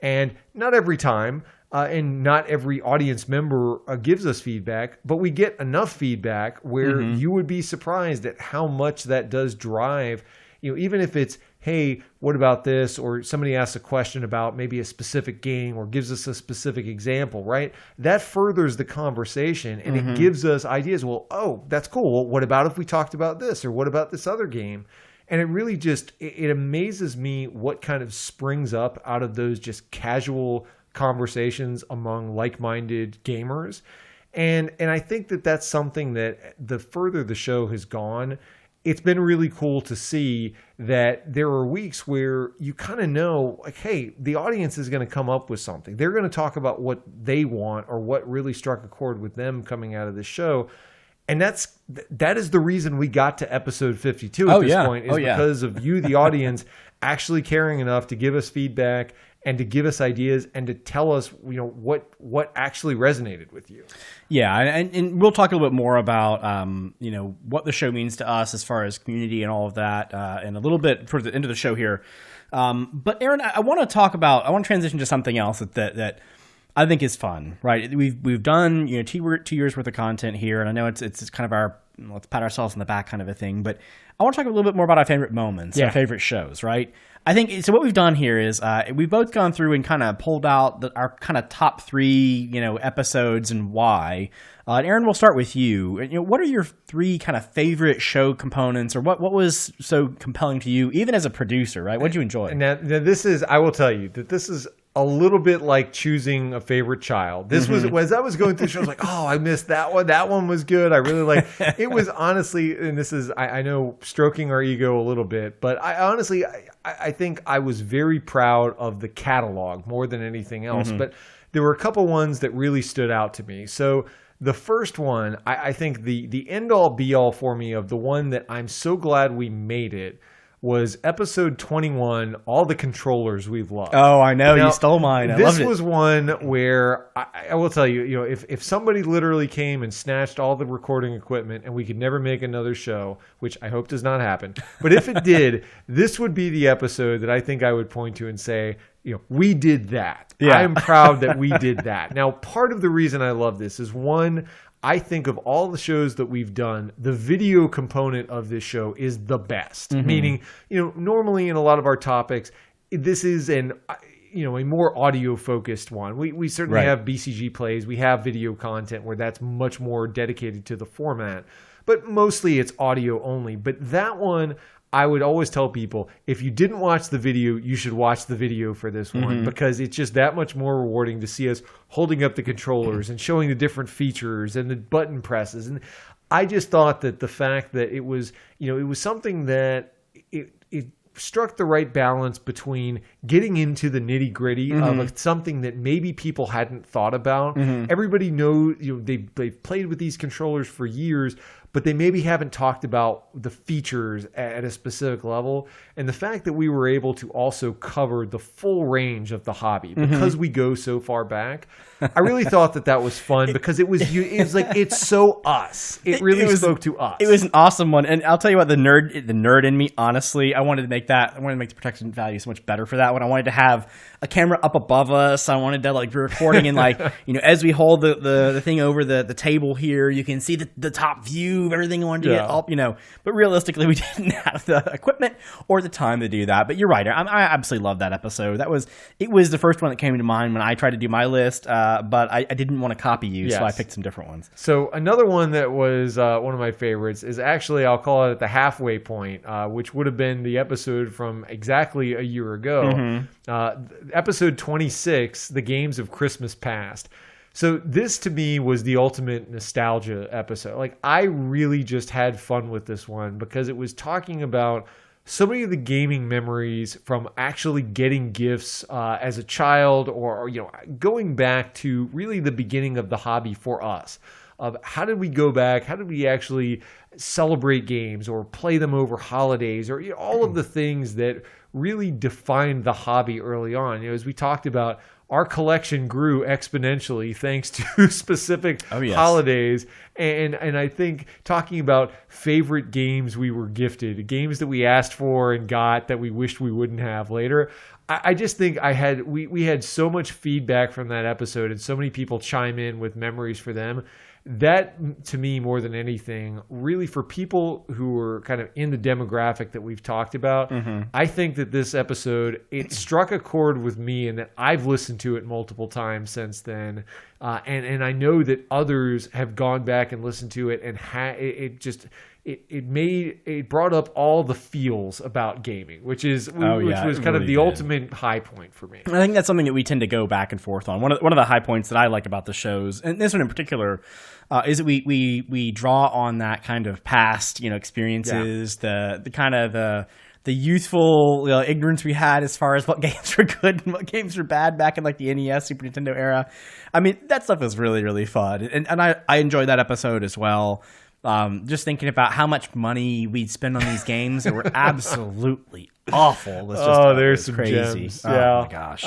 And not every time, and not every audience member gives us feedback, but we get enough feedback where you would be surprised at how much that does drive, even if it's, hey, what about this? Or somebody asks a question about maybe a specific game or gives us a specific example, right? That furthers the conversation and it gives us ideas. Well, oh, that's cool. Well, what about if we talked about this, or what about this other game? And it really just, it amazes me what kind of springs up out of those just casual conversations among like-minded gamers. And I think that's something that the further the show has gone, it's been really cool to see that there are weeks where you kind of know, like, hey, the audience is going to come up with something. They're going to talk about what they want or what really struck a chord with them coming out of the show. And that is the reason we got to episode 52 at this point, is because of you, the audience, actually caring enough to give us feedback and to give us ideas and to tell us, what actually resonated with you. Yeah, and we'll talk a little bit more about, what the show means to us as far as community and all of that in a little bit towards the end of the show here. But Aaron, I want to transition to something else that I think is fun, right? We've done 2 years worth of content here, and I know it's kind of our let's pat ourselves on the back kind of a thing. But I want to talk a little bit more about our favorite moments, our favorite shows, right? I think so. What we've done here is we've both gone through and kind of pulled out our kind of top 3 episodes and why. And Aaron, we'll start with you. What are your 3 kind of favorite show components, or what was so compelling to you, even as a producer, right? What did you enjoy? Now this is, I will tell you that this is a little bit like choosing a favorite child. This was, as I was going through the show, I was like, oh, I missed that one. That one was good. I really like it. Was honestly, and this is, I know, stroking our ego a little bit, but I think I was very proud of the catalog more than anything else. But there were a couple ones that really stood out to me. So the first one, I think the end all be all for me of the one that I'm so glad we made it was episode 21, All the Controllers We've Loved. Oh, I know. Now, you stole mine. I loved it. This was one where I will tell you, if somebody literally came and snatched all the recording equipment and we could never make another show, which I hope does not happen, but if it did, this would be the episode that I think I would point to and say, we did that. Yeah. I am proud that we did that. Now, part of the reason I love this is, one, I think of all the shows that we've done, the video component of this show is the best. Meaning, normally in a lot of our topics, this is a more audio focused one. We certainly Right. have BCG plays. We have video content where that's much more dedicated to the format, but mostly it's audio only. But that one, I would always tell people, if you didn't watch the video, you should watch the video for this one, because it's just that much more rewarding to see us holding up the controllers and showing the different features and the button presses. And I just thought that the fact that it was something that it struck the right balance between getting into the nitty gritty of something that maybe people hadn't thought about. Everybody knows, they've played with these controllers for years, but they maybe haven't talked about the features at a specific level. And the fact that we were able to also cover the full range of the hobby because we go so far back, I really thought that was fun because it was like, it's so us. It really spoke to us. It was an awesome one. And I'll tell you what, the nerd in me, honestly, I wanted to make the protection value so much better for that one. I wanted to have a camera up above us. I wanted to be recording and as we hold the thing over the table here, you can see the top view of everything. I wanted to get up, but realistically we didn't have the equipment or the time to do that. But you're right. I absolutely love that episode. It was the first one that came to mind when I tried to do my list, but I didn't want to copy you, so I picked some different ones. So another one that was one of my favorites is actually, I'll call it at the halfway point, which would have been the episode from exactly a year ago. Episode 26, The Games of Christmas Past. So this to me was the ultimate nostalgia episode. I really just had fun with this one because it was talking about so many of the gaming memories from actually getting gifts as a child, or going back to really the beginning of the hobby for us. Of how did we go back? How did we actually celebrate games or play them over holidays, or all of the things that really defined the hobby early on. As we talked about, our collection grew exponentially thanks to specific holidays. And I think talking about favorite games we were gifted, games that we asked for and got that we wished we wouldn't have later. I just think we had so much feedback from that episode and so many people chime in with memories for them. That, to me, more than anything, really for people who are kind of in the demographic that we've talked about, I think that this episode, it struck a chord with me, and that I've listened to it multiple times since then. And I know that others have gone back and listened to it, and it brought up all the feels about gaming, which was kind of the ultimate high point for me. I think that's something that we tend to go back and forth on. One of the high points that I like about the shows, and this one in particular, is that we draw on that kind of past experiences, the kind of the youthful ignorance we had as far as what games were good and what games were bad back in the NES, Super Nintendo era. I mean, that stuff was really, really fun, and I enjoyed that episode as well. Just thinking about how much money we'd spend on these games that were absolutely awful. There's some crazy gems. Oh my gosh.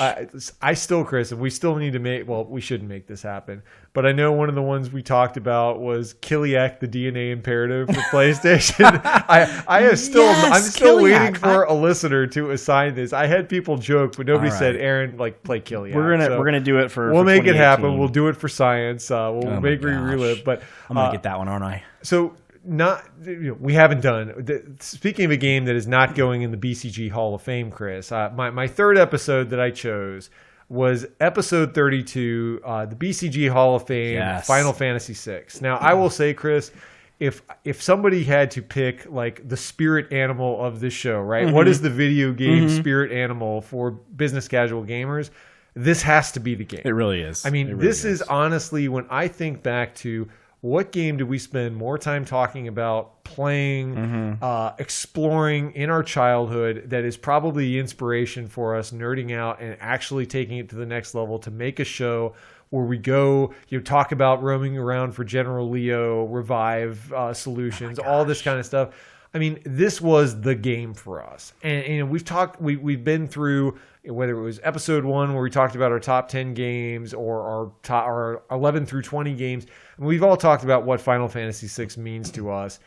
I still, Chris, and we still need to we shouldn't make this happen. But I know one of the ones we talked about was Kiliak, the DNA imperative for PlayStation. I'm still Kiliak. waiting for a listener to assign this. I had people joke, but nobody said, Aaron, play Kiliak. We're gonna do it for. We'll make it happen. We'll do it for science. We'll make relive. But I'm gonna get that one, aren't I? So we haven't done. Speaking of a game that is not going in the BCG Hall of Fame, Chris, my third episode that I chose was episode 32, the BCG Hall of Fame, Final Fantasy VI. Now, I will say, Chris, if somebody had to pick the spirit animal of this show, right? What is the video game spirit animal for business casual gamers? This has to be the game. It really is. I mean, this is honestly, when I think back to what game did we spend more time talking about, playing, exploring in our childhood that is probably the inspiration for us nerding out and actually taking it to the next level to make a show where we go, talk about roaming around for General Leo, revive solutions, all this kind of stuff. I mean, this was the game for us. And we've been through, whether it was episode 1 where we talked about our top 10 games or our 11 through 20 games. And we've all talked about what Final Fantasy VI means to us.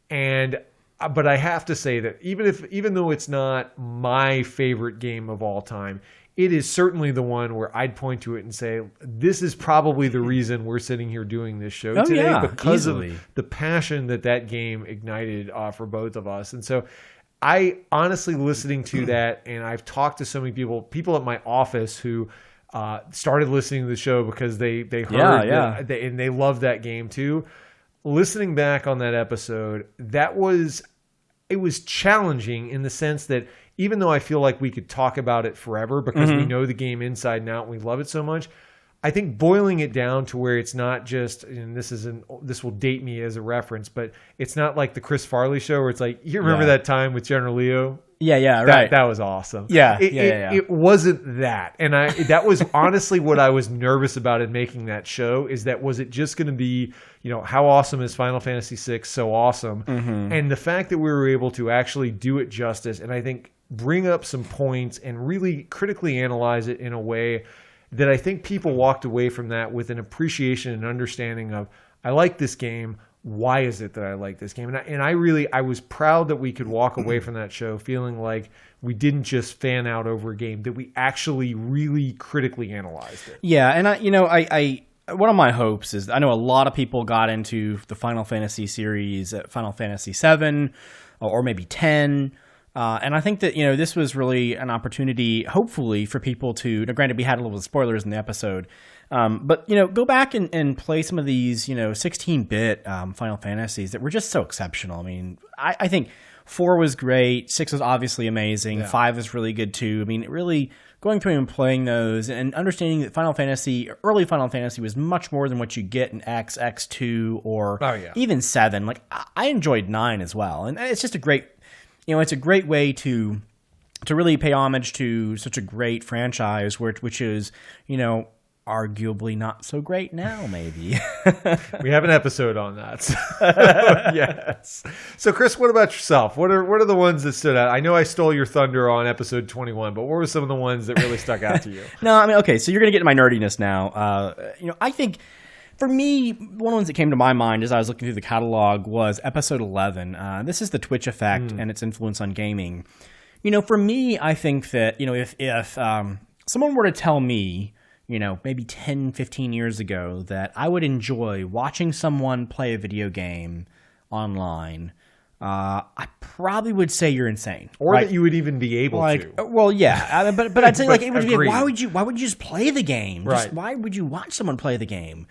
But I have to say that even though it's not my favorite game of all time, it is certainly the one where I'd point to it and say, this is probably the reason we're sitting here doing this show today, because of the passion that game ignited for both of us. And so I honestly listening to that, and I've talked to so many people at my office who started listening to the show because they heard and they loved that game too. Listening back on that episode, it was challenging in the sense that even though I feel like we could talk about it forever because we know the game inside and out and we love it so much, I think boiling it down to where it's not just, and this will date me as a reference, but it's not like the Chris Farley show where it's like, you remember that time with General Leo? Right. That was awesome. It wasn't that. And that was honestly what I was nervous about in making that show, is that was it just going to be, how awesome is Final Fantasy VI so awesome? And the fact that we were able to actually do it justice, and I think bring up some points and really critically analyze it in a way that I think people walked away from that with an appreciation and understanding of, I like this game. Why is it that I like this game? And I was proud that we could walk away from that show feeling like we didn't just fan out over a game, that we actually really critically analyzed it. Yeah, and I one of my hopes is, I know a lot of people got into the Final Fantasy series at Final Fantasy VII or maybe 10. And I think that, this was really an opportunity, hopefully, for people to, granted, we had a little spoilers in the episode, but, go back and play some of these, 16-bit Final Fantasies that were just so exceptional. I mean, I think 4 was great, 6 was obviously amazing, 5 was really good too. I mean, really going through and playing those and understanding that early Final Fantasy was much more than what you get in X, X2, or even 7. Like, I enjoyed 9 as well. And it's just a great... it's a great way to really pay homage to such a great franchise, which is, arguably not so great now, maybe. We have an episode on that. So, yes. So, Chris, what about yourself? What are the ones that stood out? I know I stole your thunder on episode 21, but what were some of the ones that really stuck out to you? No, I mean, okay, so you're going to get into my nerdiness now. I think... For me, one of the ones that came to my mind as I was looking through the catalog was episode 11. This is the Twitch effect and its influence on gaming. For me, I think that, if someone were to tell me, maybe 10, 15 years ago that I would enjoy watching someone play a video game online, I probably would say you're insane. Or that you would even be able to. Well, yeah. But I'd say, it would be, why would you just play the game? Right. Why would you watch someone play the game?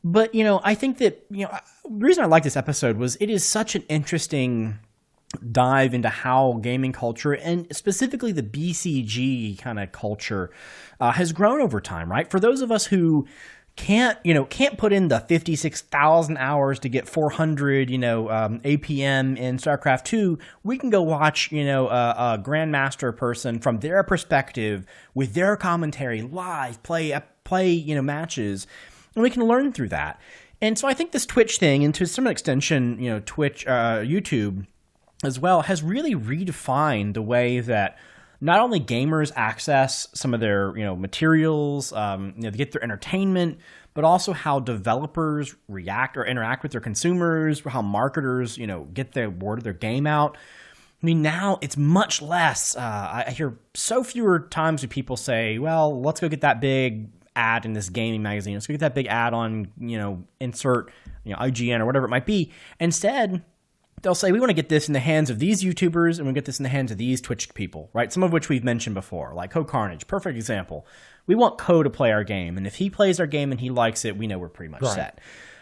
But, I think that, the reason I like this episode was it is such an interesting dive into how gaming culture, and specifically the BCG kind of culture, has grown over time, right? For those of us who can't put in the 56,000 hours to get 400, APM in StarCraft 2, we can go watch, a Grandmaster person from their perspective with their commentary live play, matches. And we can learn through that. And so I think this Twitch thing, and to some extension, Twitch, YouTube as well, has really redefined the way that not only gamers access some of their, materials, to get their entertainment, but also how developers react or interact with their consumers, how marketers, get the word of their game out. I mean, now it's much less. I hear so fewer times where people say, well, let's go get that big ad in this gaming magazine. Let's go get that big ad on, insert, IGN or whatever it might be. Instead, they'll say, we want to get this in the hands of these YouTubers and we'll get this in the hands of these Twitch people, right? Some of which we've mentioned before, like Co Carnage, perfect example. We want Co to play our game. And if he plays our game and he likes it, we know we're pretty much set.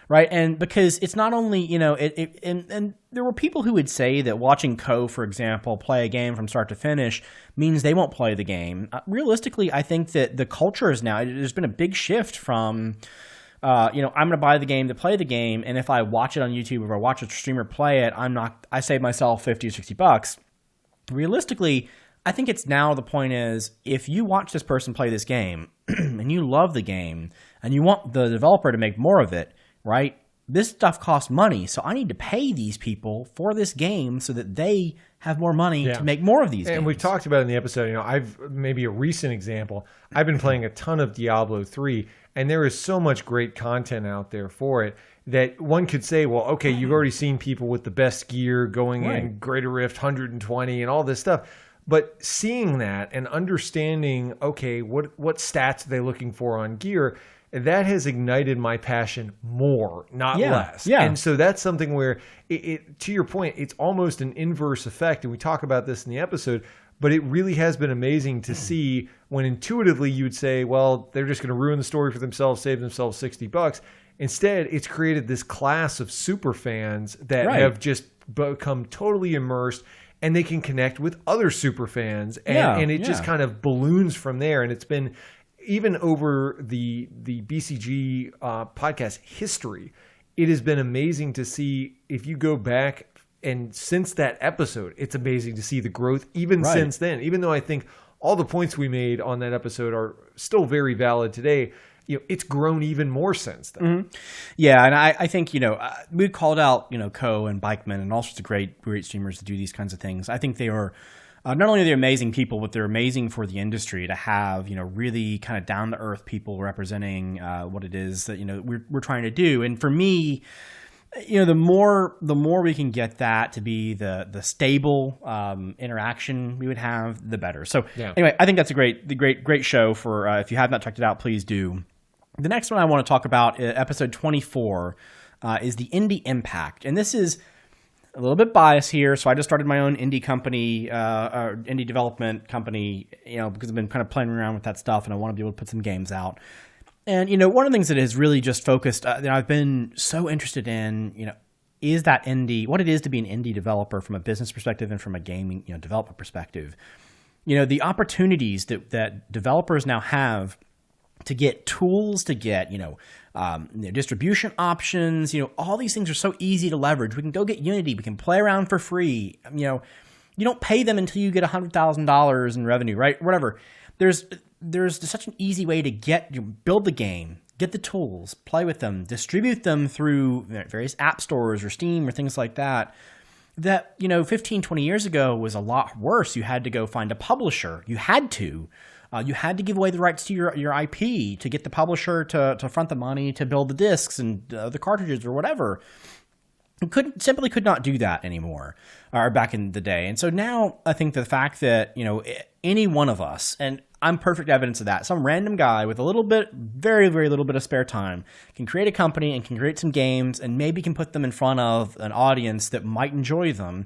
Right. And because it's not only, and there were people who would say that watching Co, for example, play a game from start to finish means they won't play the game. Realistically, I think that the culture is now, there's been a big shift from, I'm going to buy the game to play the game. And if I watch it on YouTube or I watch a streamer play it, I save myself 50 or $60. Realistically, I think it's now the point is, if you watch this person play this game and you love the game and you want the developer to make more of it, right? This stuff costs money, so I need to pay these people for this game so that they have more money to make more of these games. And we've talked about it in the episode, I've maybe a recent example. I've been playing a ton of Diablo 3, and there is so much great content out there for it that one could say, well, okay, you've already seen people with the best gear going in Greater Rift 120 and all this stuff. But seeing that and understanding, okay, what stats are they looking for on gear? that has ignited my passion more, not less. Yeah. And so that's something where, to your point, it's almost an inverse effect. And we talk about this in the episode, but it really has been amazing to see when intuitively you would say, well, they're just going to ruin the story for themselves, save themselves $60. Instead, it's created this class of super fans that have just become totally immersed, and they can connect with other super fans. And it just kind of balloons from there. And it's been, even over the BCG podcast history, it has been amazing to see, if you go back and since that episode, it's amazing to see the growth even since then. Even though I think all the points we made on that episode are still very valid today, it's grown even more since then. Mm-hmm. Yeah, and I think, we called out, Ko and Bikeman and all sorts of great streamers that do these kinds of things. I think they are not only are they amazing people, but they're amazing for the industry to have, really kind of down to earth people representing what it is that, we're trying to do. And for me, the more we can get that to be the stable interaction we would have, the better. So anyway, I think that's a great show for, if you have not checked it out, please do. The next one I want to talk about, episode 24, is the Indie Impact. And this is a little bit biased here, so I just started my own indie company, or indie development company, because I've been kind of playing around with that stuff, and I want to be able to put some games out. And one of the things that has really just focused, that I've been so interested in, is that what it is to be an indie developer from a business perspective and from a gaming, development perspective. The opportunities that developers now have to get tools, to get, distribution options, all these things are so easy to leverage. We can go get Unity. We can play around for free. You don't pay them until you get $100,000 in revenue, right? Whatever. There's such an easy way to build the game, get the tools, play with them, distribute them through various app stores or Steam or things like that. That, 15, 20 years ago was a lot worse. You had to go find a publisher. You had to give away the rights to your IP to get the publisher to front the money to build the discs and the cartridges or whatever. You simply could not do that anymore, or back in the day. And so now I think the fact that, any one of us, and I'm perfect evidence of that, some random guy with very, very little bit of spare time can create a company and can create some games and maybe can put them in front of an audience that might enjoy them.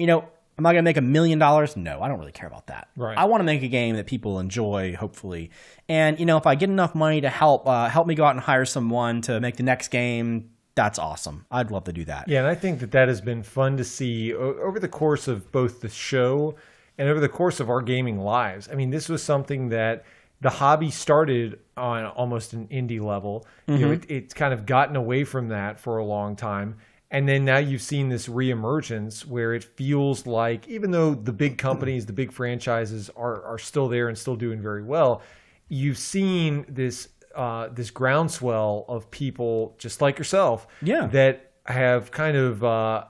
Am I going to make $1 million? No, I don't really care about that. Right. I want to make a game that people enjoy, hopefully. And, if I get enough money to help me go out and hire someone to make the next game, that's awesome. I'd love to do that. Yeah, and I think that has been fun to see over the course of both the show and over the course of our gaming lives. I mean, this was something that the hobby started on almost an indie level. Mm-hmm. It's kind of gotten away from that for a long time. And then now you've seen this reemergence where it feels like, even though the big companies, the big franchises are still there and still doing very well, you've seen this groundswell of people just like yourself that have kind of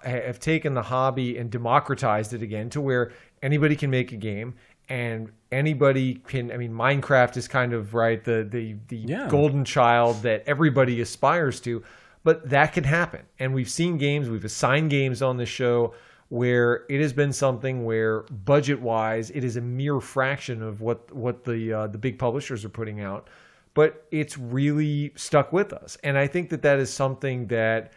have taken the hobby and democratized it again to where anybody can make a game and anybody can. I mean, Minecraft is kind of the golden child that everybody aspires to. But that can happen. And we've seen games, we've assigned games on the show where it has been something where budget-wise, it is a mere fraction of what the big publishers are putting out. But it's really stuck with us. And I think that is something that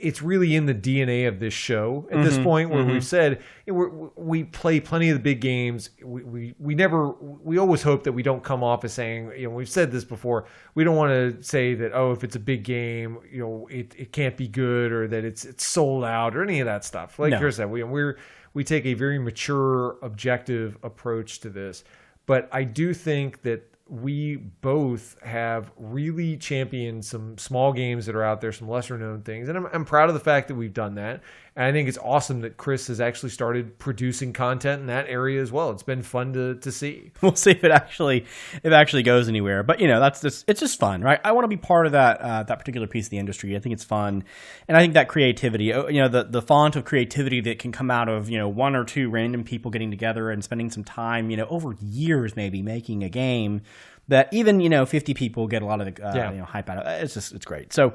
it's really in the DNA of this show at this point, where we've said we play plenty of the big games. We always hope that we don't come off as saying, we've said this before, we don't want to say that, if it's a big game, it can't be good, or that it's sold out, or any of that stuff. Like Chris said, we take a very mature, objective approach to this. But I do think that we both have really championed some small games that are out there, some lesser known things. And I'm proud of the fact that we've done that. And I think it's awesome that Chris has actually started producing content in that area as well. It's been fun to see. We'll see if it actually goes anywhere. But it's just fun, right? I want to be part of that particular piece of the industry. I think it's fun. And I think that creativity, the font of creativity that can come out of, one or two random people getting together and spending some time, over years maybe making a game that even 50 people get a lot of hype out of. It's great. So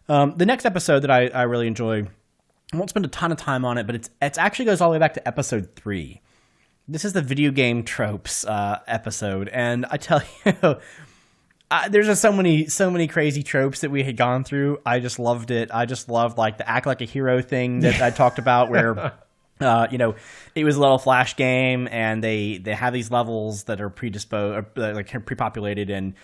the next episode that I really enjoy, I won't spend a ton of time on it, but it actually goes all the way back to episode 3. This is the video game tropes episode, and I tell you, there's just so many crazy tropes that we had gone through. I just loved it. I just loved like the act like a hero thing that I talked about where it was a little Flash game, and they have these levels that are pre-populated, and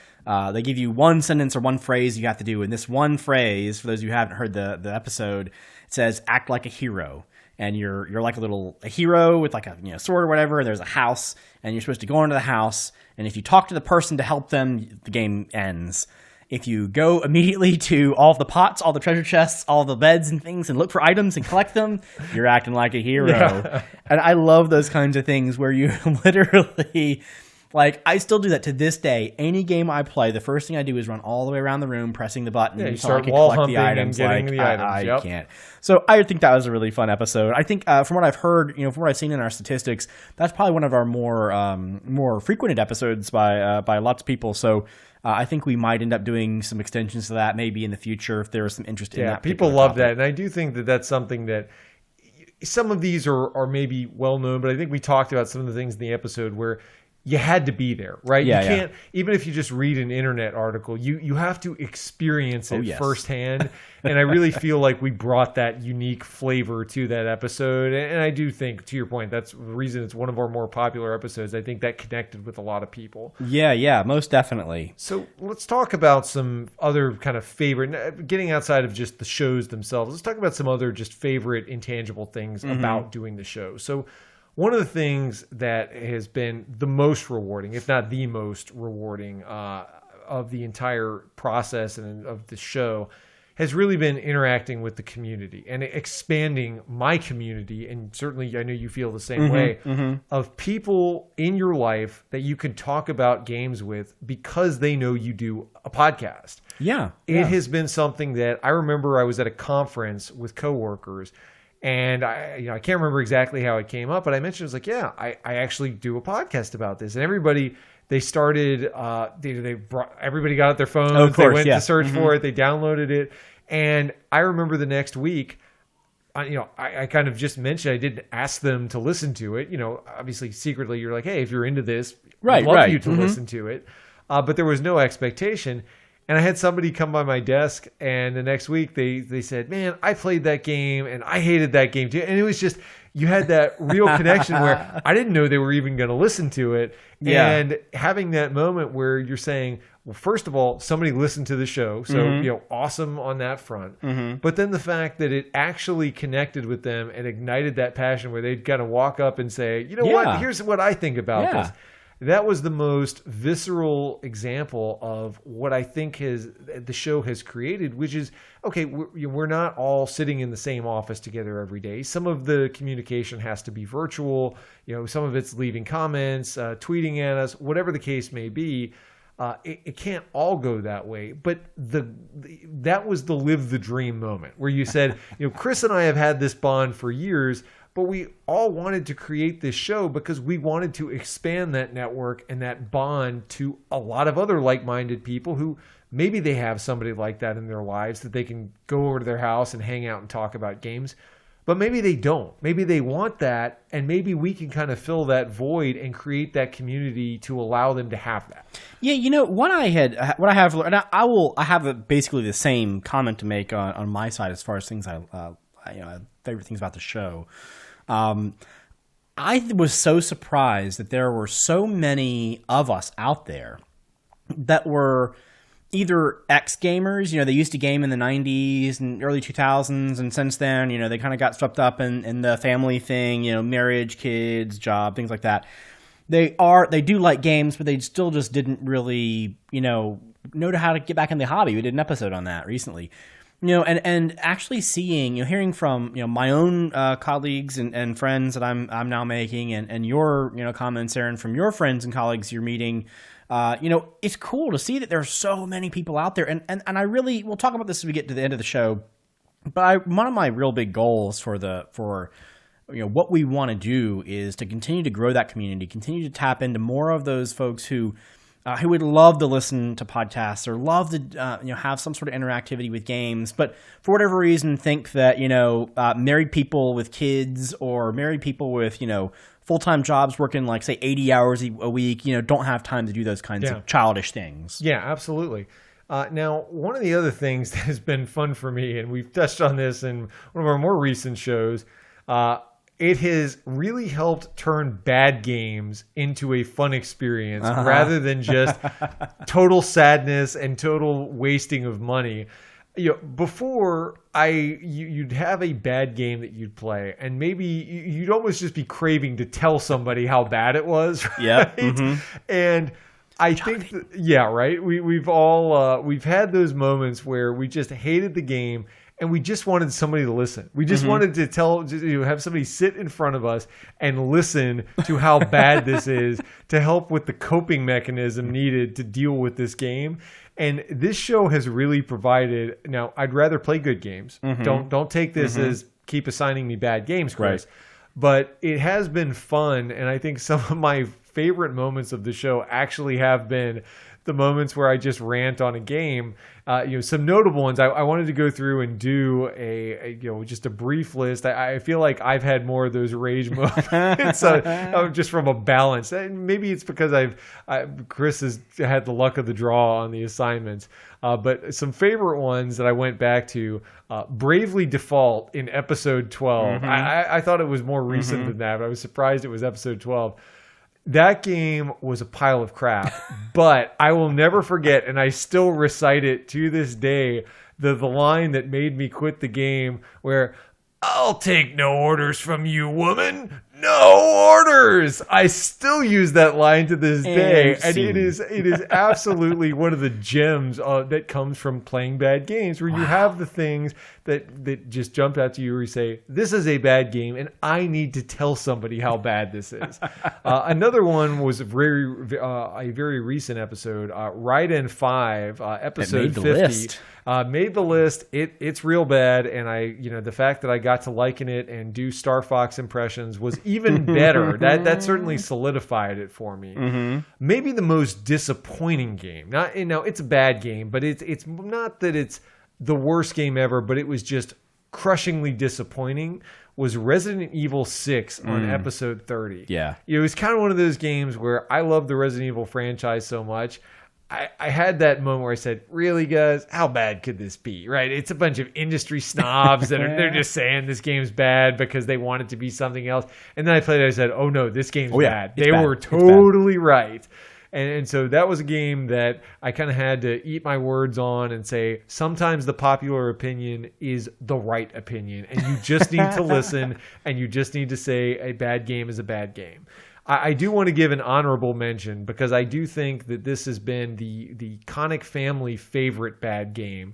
they give you one sentence or one phrase you have to do. And this one phrase, for those of you who haven't heard the episode, it says "act like a hero." And you're like a hero with like a sword or whatever. And there's a house, and you're supposed to go into the house. And if you talk to the person to help them, the game ends. If you go immediately to all of the pots, all the treasure chests, all the beds and things, and look for items and collect them, you're acting like a hero. Yeah. And I love those kinds of things where you literally. Like, I still do that to this day. Any game I play, the first thing I do is run all the way around the room, pressing the button until I can collect the items. I can't. So I think that was a really fun episode. I think from what I've heard, from what I've seen in our statistics, that's probably one of our more frequented episodes by lots of people. So I think we might end up doing some extensions to that maybe in the future if there was some interest in that. Yeah, people love that. And I do think that that's something that some of these are maybe well known, but I think we talked about some of the things in the episode where you had to be there, right? Yeah, you can't, even if you just read an internet article, you have to experience it firsthand. And I really feel like we brought that unique flavor to that episode. And I do think, to your point, that's the reason it's one of our more popular episodes. I think that connected with a lot of people. Yeah, most definitely. So let's talk about some other kind of favorite, getting outside of just the shows themselves. Let's talk about some other just favorite intangible things about doing the show. So one of the things that has been the most rewarding, if not the most rewarding, of the entire process and of the show has really been interacting with the community and expanding my community. And certainly I know you feel the same way of people in your life that you can talk about games with because they know you do a podcast. Yeah. It has been something that I remember I was at a conference with coworkers. And I can't remember exactly how it came up, but I mentioned, it was like, yeah, I actually do a podcast about this. And everybody, they started, everybody got out their phones. Oh, of course, they went to search for it. They downloaded it. And I remember the next week, I kind of just mentioned, I didn't ask them to listen to it. Obviously secretly you're like, hey, if you're into this, I'd love you to listen to it. But there was no expectation. And I had somebody come by my desk, and the next week they said, man, I played that game, and I hated that game too. And it was just, you had that real connection where I didn't know they were even going to listen to it. Yeah. And having that moment where you're saying, well, first of all, somebody listened to the show. So, awesome on that front. But then the fact that it actually connected with them and ignited that passion where they'd kind of walk up and say, what, here's what I think about this. That was the most visceral example of what I think the show has created, which is, okay, we're not all sitting in the same office together every day. Some of the communication has to be virtual. Some of it's leaving comments, tweeting at us, whatever the case may be. It can't all go that way, but that was the live the dream moment where you said, Chris and I have had this bond for years, but we all wanted to create this show because we wanted to expand that network and that bond to a lot of other like-minded people who maybe they have somebody like that in their lives that they can go over to their house and hang out and talk about games. But maybe they don't. Maybe they want that, and maybe we can kind of fill that void and create that community to allow them to have that. Yeah, what I have, and I have basically the same comment to make on my side as far as things favorite things about the show. I was so surprised that there were so many of us out there that were either ex-gamers, they used to game in the 90s and early 2000s, and since then, they kind of got swept up in the family thing, marriage, kids, job, things like that. They do like games, but they still just didn't really, know how to get back in the hobby. We did an episode on that recently. And actually seeing, hearing from, my own colleagues and friends that I'm now making, and your, comments, Aaron, from your friends and colleagues you're meeting, it's cool to see that there are so many people out there. And I really, we'll talk about this as we get to the end of the show, but one of my real big goals for what we want to do is to continue to grow that community, continue to tap into more of those folks who would love to listen to podcasts or love to have some sort of interactivity with games, but for whatever reason think that married people with kids or married people with full-time jobs, working like say 80 hours a week, don't have time to do those kinds of childish things. Yeah, absolutely. Now, one of the other things that has been fun for me, and we've touched on this in one of our more recent shows, it has really helped turn bad games into a fun experience rather than just total sadness and total wasting of money. Before you'd have a bad game that you'd play, and maybe you'd almost just be craving to tell somebody how bad it was. Right? Yeah. Mm-hmm. And I think, right. We've had those moments where we just hated the game and we just wanted somebody to listen. We just wanted to have somebody sit in front of us and listen to how bad this is to help with the coping mechanism needed to deal with this game. And this show has really provided. Now, I'd rather play good games. Don't take this as keep assigning me bad games, Chris. Right. But it has been fun, and I think some of my favorite moments of the show actually have been the moments where I just rant on a game. Some notable ones. I wanted to go through and do just a brief list. I feel like I've had more of those rage moments, just from a balance. And maybe it's because Chris has had the luck of the draw on the assignments. But some favorite ones that I went back to, Bravely Default in episode 12. I thought it was more recent than that, but I was surprised it was episode 12. That game was a pile of crap, but I will never forget, and I still recite it to this day, the line that made me quit the game, where, "I'll take no orders from you, woman. No orders." I still use that line to this day, and it is absolutely one of the gems that comes from playing bad games, where you have the things that just jumped out to you, where you say, "This is a bad game, and I need to tell somebody how bad this is." Another one was a very recent episode, Raiden 5, episode 50. List. Made the list. It's real bad, and the fact that I got to liken it and do Star Fox impressions was even better. That certainly solidified it for me. Maybe the most disappointing game. Not it's a bad game, but it's not that it's the worst game ever, but it was just crushingly disappointing. Was Resident Evil 6 on episode 30. Yeah, it was kind of one of those games where I love the Resident Evil franchise so much. I had that moment where I said, "Really, guys, how bad could this be?" Right? It's a bunch of industry snobs that they're just saying this game's bad because they want it to be something else. And then I played it. I said, "Oh no, this game's bad." They were totally right. And so that was a game that I kind of had to eat my words on and say, sometimes the popular opinion is the right opinion, and you just need to listen, and you just need to say a bad game is a bad game. I do want to give an honorable mention, because I do think that this has been the Conic family favorite bad game,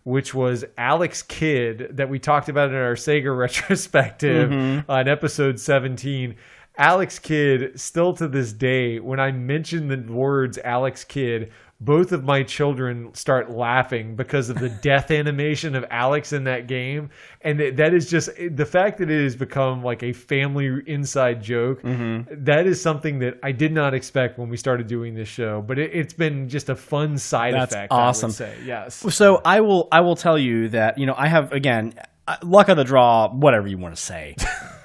which was Alex Kidd, that we talked about in our Sega retrospective on episode 17. Alex Kidd, still to this day, when I mention the words Alex Kidd, both of my children start laughing because of the death animation of Alex in that game. And that is just the fact that it has become like a family inside joke. That is something that I did not expect when we started doing this show, but it's been just a fun side effect. Awesome. I would say. Yes. So I will tell you that, I have, again, luck of the draw, whatever you want to say.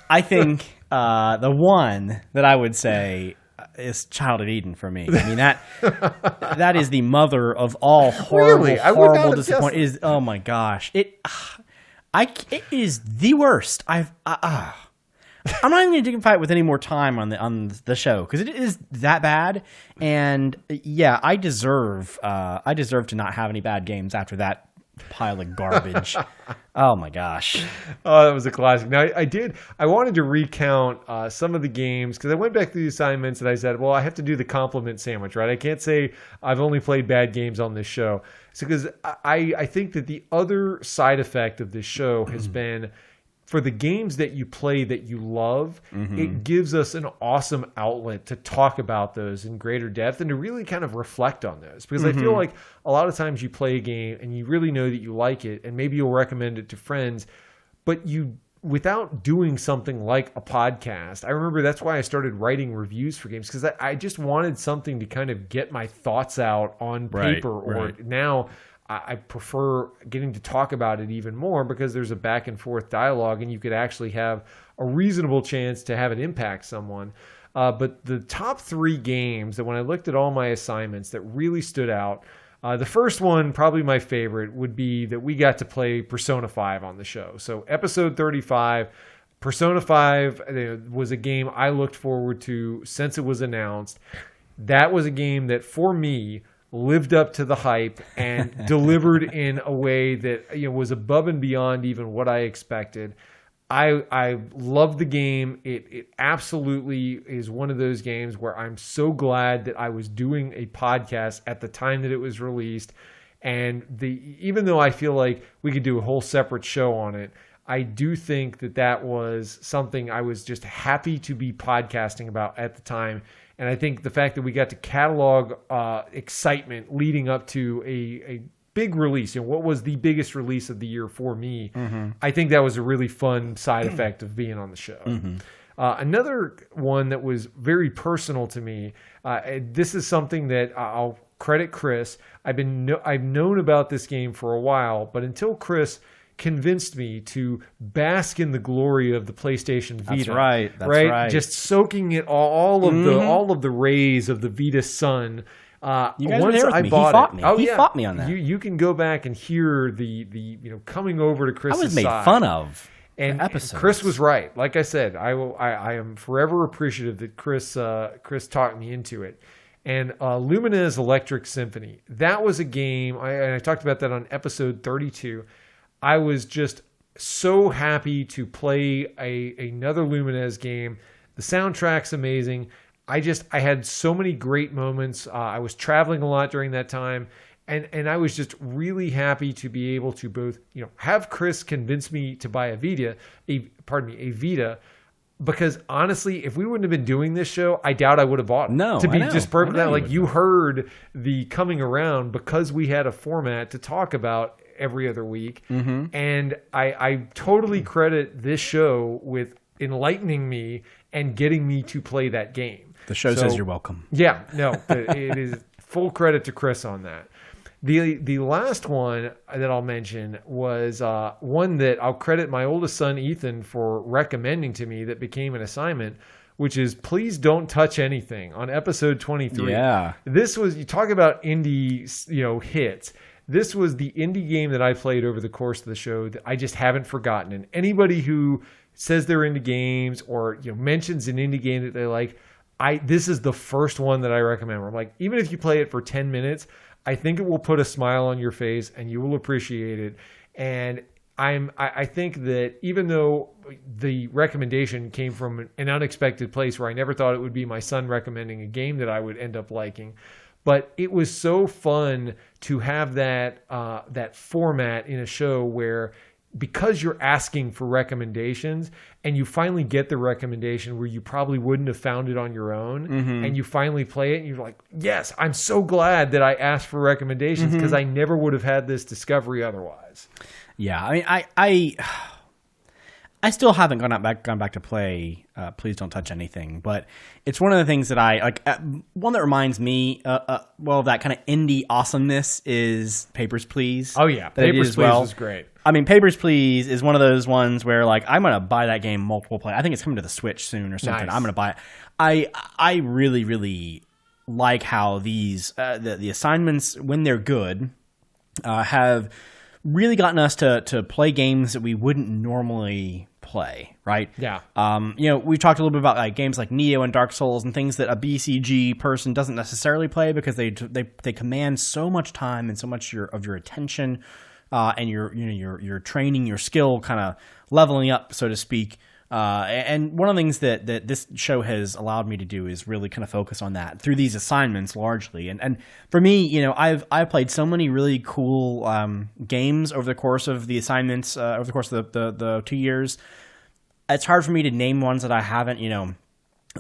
I think the one that I would say is Child of Eden for me. I mean, that is the mother of all horrible disappointment. Oh my gosh, it is the worst. I'm not even going to fight with any more time on the show, because it is that bad. And yeah, I deserve to not have any bad games after that pile of garbage. Oh my gosh. Oh, that was a classic. Now I wanted to recount some of the games, because I went back through the assignments and I said, well, I have to do the compliment sandwich, right? I can't say I've only played bad games on this show. So because I think that the other side effect of this show has been, for the games that you play that you love, it gives us an awesome outlet to talk about those in greater depth and to really kind of reflect on those. Because I feel like a lot of times you play a game and you really know that you like it, and maybe you'll recommend it to friends, but without doing something like a podcast. I remember that's why I started writing reviews for games, because I just wanted something to kind of get my thoughts out on paper. Or now I prefer getting to talk about it even more because there's a back and forth dialogue and you could actually have a reasonable chance to have it impact someone. But the top 3 games that when I looked at all my assignments that really stood out, the first one, probably my favorite, would be that we got to play Persona 5 on the show. So episode 35, Persona 5 was a game I looked forward to since it was announced. That was a game that, for me, lived up to the hype and delivered in a way that was above and beyond even what I expected. I love the game. It absolutely is one of those games where I'm so glad that I was doing a podcast at the time that it was released. And even though I feel like we could do a whole separate show on it, I do think that was something I was just happy to be podcasting about at the time. And I think the fact that we got to catalog excitement leading up to a big release, what was the biggest release of the year for me, I think that was a really fun side effect of being on the show. Another one that was very personal to me, this is something that I'll credit Chris. I've known about this game for a while, but until Chris convinced me to bask in the glory of the PlayStation Vita. That's right. Just soaking it all of the rays of the Vita sun. You guys were there with me. He fought me. He fought me on that. You can go back and hear the coming over to Chris's I was made side. fun of. And episodes. Chris was right. Like I said, I am forever appreciative that Chris talked me into it. And Lumina's Electric Symphony. That was a game, and I talked about that on episode 32. I was just so happy to play another Lumines game. The soundtrack's amazing. I had so many great moments. I was traveling a lot during that time. And I was just really happy to be able to both, have Chris convince me to buy a Vita, because honestly, if we wouldn't have been doing this show, I doubt I would have bought it. No, to be I know. just perfect, like you heard the coming around because we had a format to talk about every other week, and I totally credit this show with enlightening me and getting me to play that game. The show says you're welcome. Yeah, no, it is full credit to Chris on that. The last one that I'll mention was one that I'll credit my oldest son, Ethan, for recommending to me that became an assignment, which is Please Don't Touch Anything on episode 23. Yeah. This was, you talk about indie, hits. This was the indie game that I played over the course of the show that I just haven't forgotten. And anybody who says they're into games or mentions an indie game that they like, this is the first one that I recommend. Where I'm like, even if you play it for 10 minutes, I think it will put a smile on your face and you will appreciate it. And I think that even though the recommendation came from an unexpected place where I never thought it would be my son recommending a game that I would end up liking, but it was so fun to have that format in a show where, because you're asking for recommendations and you finally get the recommendation where you probably wouldn't have found it on your own, and you finally play it and you're like, yes, I'm so glad that I asked for recommendations because I never would have had this discovery otherwise. Yeah, I mean, I still haven't gone back to play Please Don't Touch Anything, but it's one of the things that I like. One that reminds me, of that kind of indie awesomeness is Papers, Please. Oh yeah, Papers, Please is great. I mean, Papers, Please is one of those ones where like I'm gonna buy that game multiple play. I think it's coming to the Switch soon or something. Nice. I'm gonna buy it. I really, really like how these the assignments, when they're good, have really gotten us to play games that we wouldn't normally play, right? Yeah. We've talked a little bit about like games like Nioh and Dark Souls and things that a BCG person doesn't necessarily play because they command so much time and so much of your attention, and your training, your skill kind of leveling up, so to speak. And one of the things that this show has allowed me to do is really kind of focus on that through these assignments largely. And for me, I've played so many really cool games over the course of the assignments, over the course of the 2 years. It's hard for me to name ones that I haven't,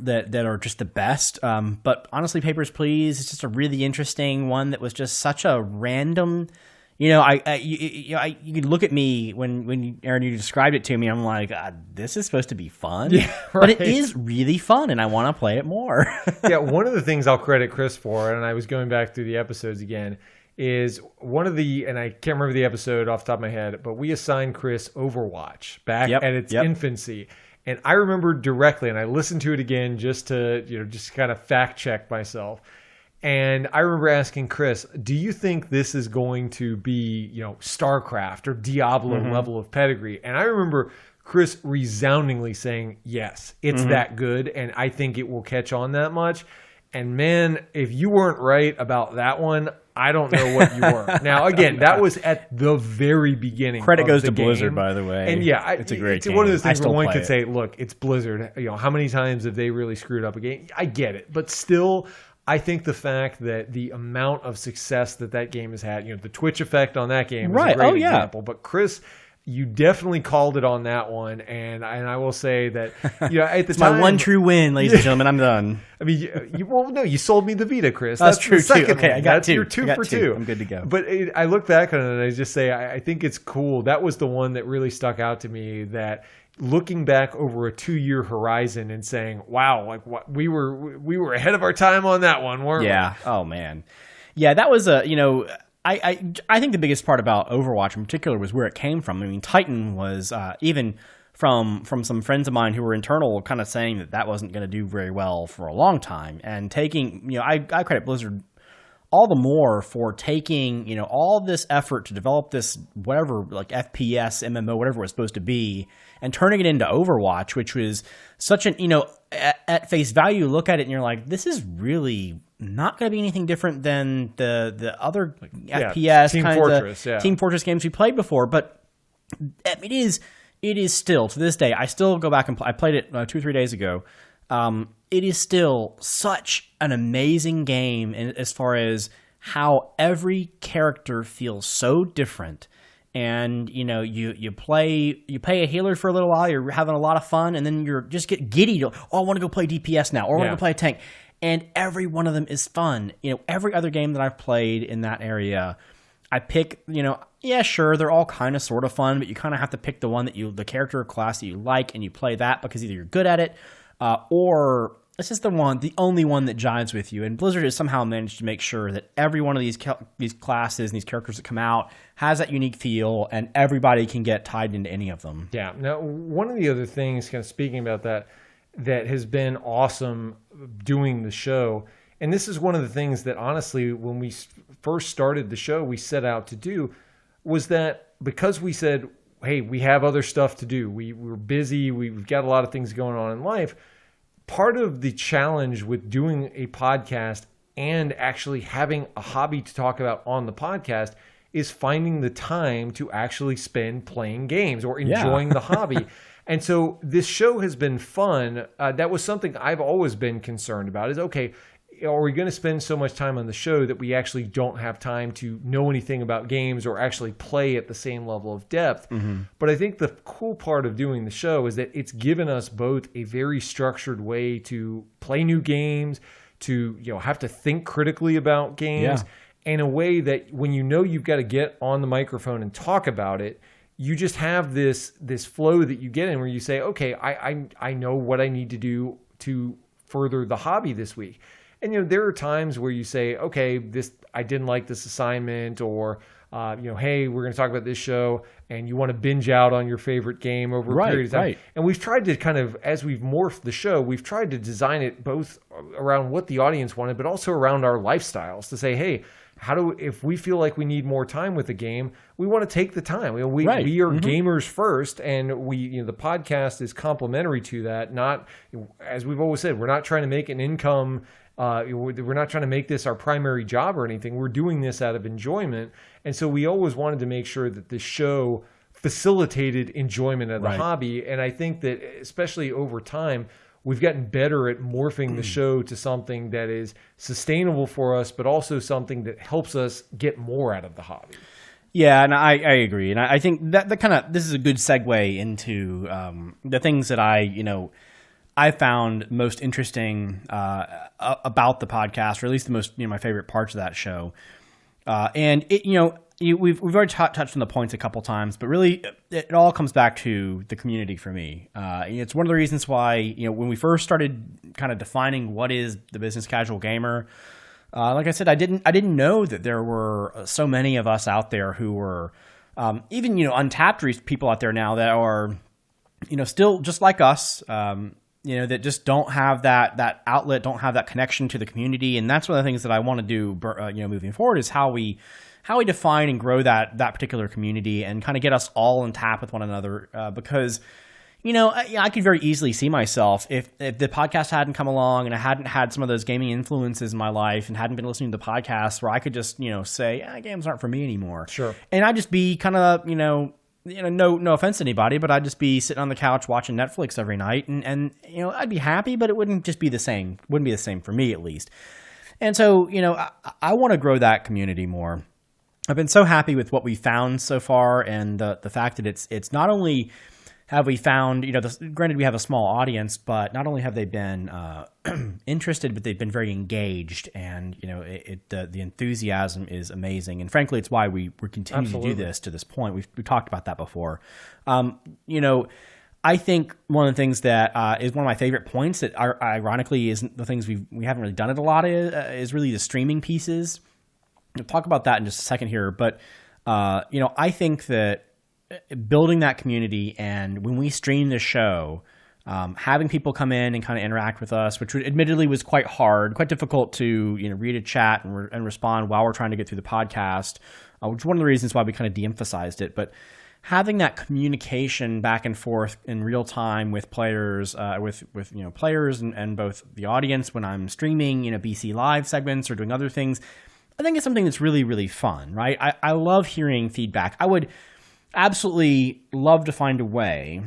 that are just the best. But honestly, Papers, Please is just a really interesting one that was just such a random. You could look at me when Aaron, you described it to me. I'm like, this is supposed to be fun, yeah, right. But it is really fun, and I want to play it more. Yeah, one of the things I'll credit Chris for, and I was going back through the episodes again, is one of the, and I can't remember the episode off the top of my head, but we assigned Chris Overwatch back at its infancy. And I remember directly, and I listened to it again just to, just kind of fact check myself. And I remember asking Chris, do you think this is going to be, StarCraft or Diablo level of pedigree? And I remember Chris resoundingly saying, yes, it's that good. And I think it will catch on that much. And man, if you weren't right about that one, I don't know what you were. Now, again, that was at the very beginning. Credit goes to game. Blizzard, by the way. And yeah, it's a great game. One of those things where one could say, look, it's Blizzard. How many times have they really screwed up a game? I get it. But still, I think the fact that the amount of success that game has had, the Twitch effect on that game is a great example. But Chris, you definitely called it on that one, and I will say that at the it's time, my one true win, ladies and gentlemen. I'm done. I mean, you sold me the Vita, Chris. That's true too. Okay, one. I got two. You're two for two. I'm good to go. But I look back on it and I just say I think it's cool. That was the one that really stuck out to me. That looking back over a 2-year horizon and saying, "Wow, like what we were ahead of our time on that one, weren't we?" Yeah. Oh man. Yeah, that was I think the biggest part about Overwatch in particular was where it came from. I mean, Titan was even from some friends of mine who were internal kind of saying that wasn't going to do very well for a long time. And taking, I credit Blizzard all the more for taking, all this effort to develop this whatever, like FPS, MMO, whatever it was supposed to be, and turning it into Overwatch, which was such an, at face value, look at it and you're like, this is really not going to be anything different than the other FPS Team Fortress games we played before. But it is still, to this day, I still go back and I played it 2 or 3 days ago. It is still such an amazing game as far as how every character feels so different. And you pay a healer for a little while, you're having a lot of fun, and then you're just get giddy to, I want to go play DPS now, or I want to go play a tank. And every one of them is fun. Every other game that I've played in that area, I pick, sure, they're all kind of sort of fun, but you kind of have to pick the one the character or class that you like, and you play that because either you're good at it, or it's just the only one that jives with you. And Blizzard has somehow managed to make sure that every one of these classes and these characters that come out has that unique feel, and everybody can get tied into any of them. Yeah. Now, one of the other things, kind of speaking about that has been awesome doing the show, and this is one of the things that honestly, when we first started the show, we set out to do, was that because we said, hey, we have other stuff to do, we're busy, we've got a lot of things going on in life. Part of the challenge with doing a podcast and actually having a hobby to talk about on the podcast is finding the time to actually spend playing games or enjoying the hobby. And so this show has been fun. That was something I've always been concerned about is, okay, are we going to spend so much time on the show that we actually don't have time to know anything about games or actually play at the same level of depth? Mm-hmm. But I think the cool part of doing the show is that it's given us both a very structured way to play new games, to have to think critically about games, in a way that when you've got to get on the microphone and talk about it, you just have this flow that you get in where you say, okay, I know what I need to do to further the hobby this week. And there are times where you say, okay, I didn't like this assignment, or hey, we're going to talk about this show, and you want to binge out on your favorite game over a period of time. Right. And we've tried to kind of, as we've morphed the show, we've tried to design it both around what the audience wanted, but also around our lifestyles to say, hey, if we feel like we need more time with the game, we want to take the time. We are gamers first, and the podcast is complementary to that. Not, as we've always said, we're not trying to make an income. We're not trying to make this our primary job or anything. We're doing this out of enjoyment, and so we always wanted to make sure that the show facilitated enjoyment of the hobby. And I think that especially over time, we've gotten better at morphing the show to something that is sustainable for us, but also something that helps us get more out of the hobby. Yeah, and I agree. And I think that this is a good segue into the things that I found most interesting about the podcast, or at least the most, my favorite parts of that show. And it, we've already touched on the points a couple times, but really it all comes back to the community for me. It's one of the reasons why, when we first started kind of defining what is the business casual gamer, Like I said, I didn't know that there were so many of us out there who were even untapped people out there now that are still just like us. That just don't have that outlet, don't have that connection to the community, and that's one of the things that I want to do. Moving forward is how we define and grow that particular community and kind of get us all on tap with one another. Because I could very easily see myself if the podcast hadn't come along and I hadn't had some of those gaming influences in my life and hadn't been listening to the podcast, where I could just say games aren't for me anymore. Sure. And I'd just be kind of no offense to anybody, but I'd just be sitting on the couch watching Netflix every night, and I'd be happy, but it wouldn't just be the same. Wouldn't be the same for me, at least. And so I want to grow that community more. I've been so happy with what we found so far, and the fact that it's not only have we found granted we have a small audience, but not only have they been interested, but they've been very engaged, and the enthusiasm is amazing. And frankly, it's why we continue to do this to this point. We've talked about that before. I think one of the things that is one of my favorite points that ironically isn't the things we haven't really done it a lot is really the streaming pieces. We'll talk about that in just a second here, but I think that building that community, and when we stream the show, having people come in and kind of interact with us, which admittedly was quite hard, quite difficult to read a chat and respond while we're trying to get through the podcast, which is one of the reasons why we kind of de-emphasized it. But having that communication back and forth in real time with players, with players and both the audience when I'm streaming, BC Live segments or doing other things, I think it's something that's really, really fun, right? I love hearing feedback. I would absolutely love to find a way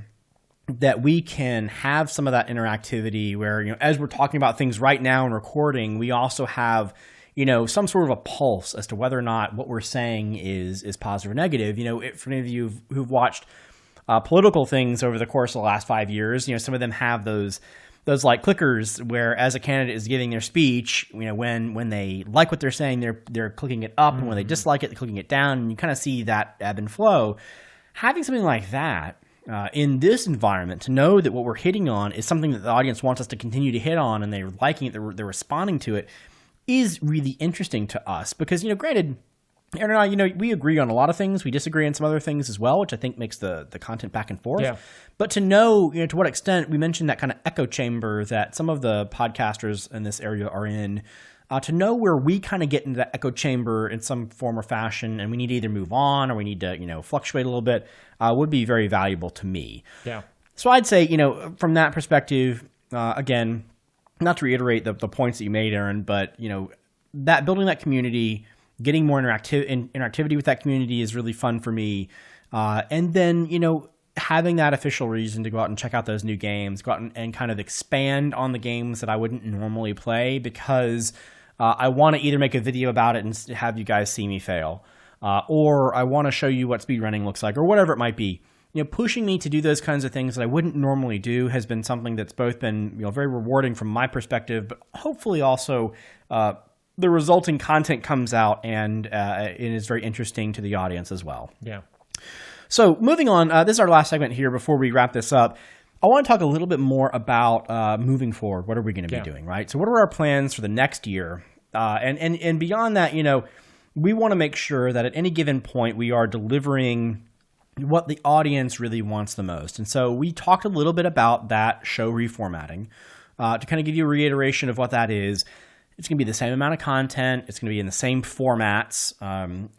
that we can have some of that interactivity where, as we're talking about things right now and recording, we also have, some sort of a pulse as to whether or not what we're saying is positive or negative. For any of you who've watched political things over the course of the last 5 years, some of them have those like clickers where, as a candidate is giving their speech, when they like what they're saying, they're clicking it up, and when they dislike it, they're clicking it down, and you kind of see that ebb and flow. Having something like that in this environment, to know that what we're hitting on is something that the audience wants us to continue to hit on, and they're liking it, they're responding to it, is really interesting to us. Because granted, Aaron and I, we agree on a lot of things. We disagree on some other things as well, which I think makes the content back and forth. Yeah. But to know, to what extent, we mentioned that kind of echo chamber that some of the podcasters in this area are in, to know where we kind of get into that echo chamber in some form or fashion, and we need to either move on or we need to, fluctuate a little bit, would be very valuable to me. Yeah. So I'd say, from that perspective, again, not to reiterate the points that you made, Aaron, but, that building that community, getting more interactivity with that community is really fun for me. And then, having that official reason to go out and check out those new games, go out and kind of expand on the games that I wouldn't normally play, because I want to either make a video about it and have you guys see me fail, or I want to show you what speedrunning looks like, or whatever it might be. Pushing me to do those kinds of things that I wouldn't normally do has been something that's both been very rewarding from my perspective, but hopefully also the resulting content comes out and it is very interesting to the audience as well. Yeah. So moving on, this is our last segment here before we wrap this up. I want to talk a little bit more about moving forward. What are we going to be doing, right? So what are our plans for the next year? And beyond that, we want to make sure that at any given point we are delivering what the audience really wants the most. And so we talked a little bit about that show reformatting to kind of give you a reiteration of what that is. It's going to be the same amount of content. It's going to be in the same formats.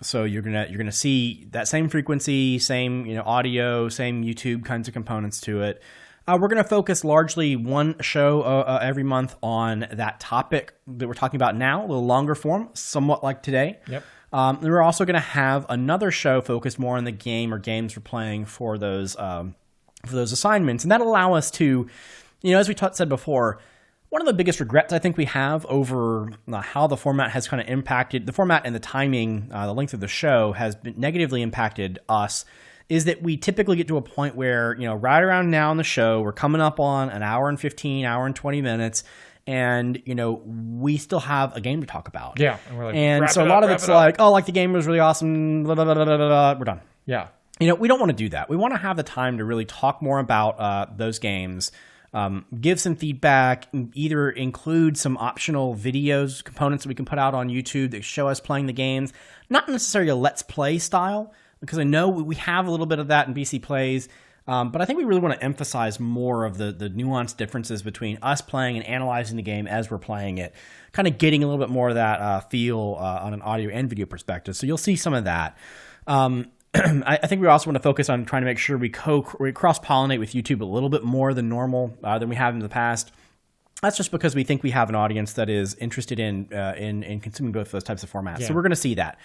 So you're gonna see that same frequency, same audio, same YouTube kinds of components to it. We're going to focus largely one show every month on that topic that we're talking about now, a little longer form, somewhat like today. Yep. We're also going to have another show focused more on the game or games we're playing for those assignments, and that'll allow us to, as we said before. One of the biggest regrets I think we have over how the format has kind of impacted the format and the timing, the length of the show has been negatively impacted us, is that we typically get to a point where, right around now in the show, we're coming up on an hour and 15, hour and 20 minutes, and, we still have a game to talk about. Yeah. And, we're like, and so a lot of it's like, the game was really awesome, blah, blah, blah, blah, blah, blah, we're done. Yeah. We don't want to do that. We want to have the time to really talk more about those games, Give some feedback, either include some optional videos, components that we can put out on YouTube that show us playing the games. Not necessarily a Let's Play style, because I know we have a little bit of that in BC Plays, but I think we really want to emphasize more of the nuanced differences between us playing and analyzing the game as we're playing it, kind of getting a little bit more of that feel on an audio and video perspective. So you'll see some of that. I think we also want to focus on trying to make sure we cross-pollinate with YouTube a little bit more than normal, than we have in the past. That's just because we think we have an audience that is interested in consuming both of those types of formats. Yeah. So we're going to see that.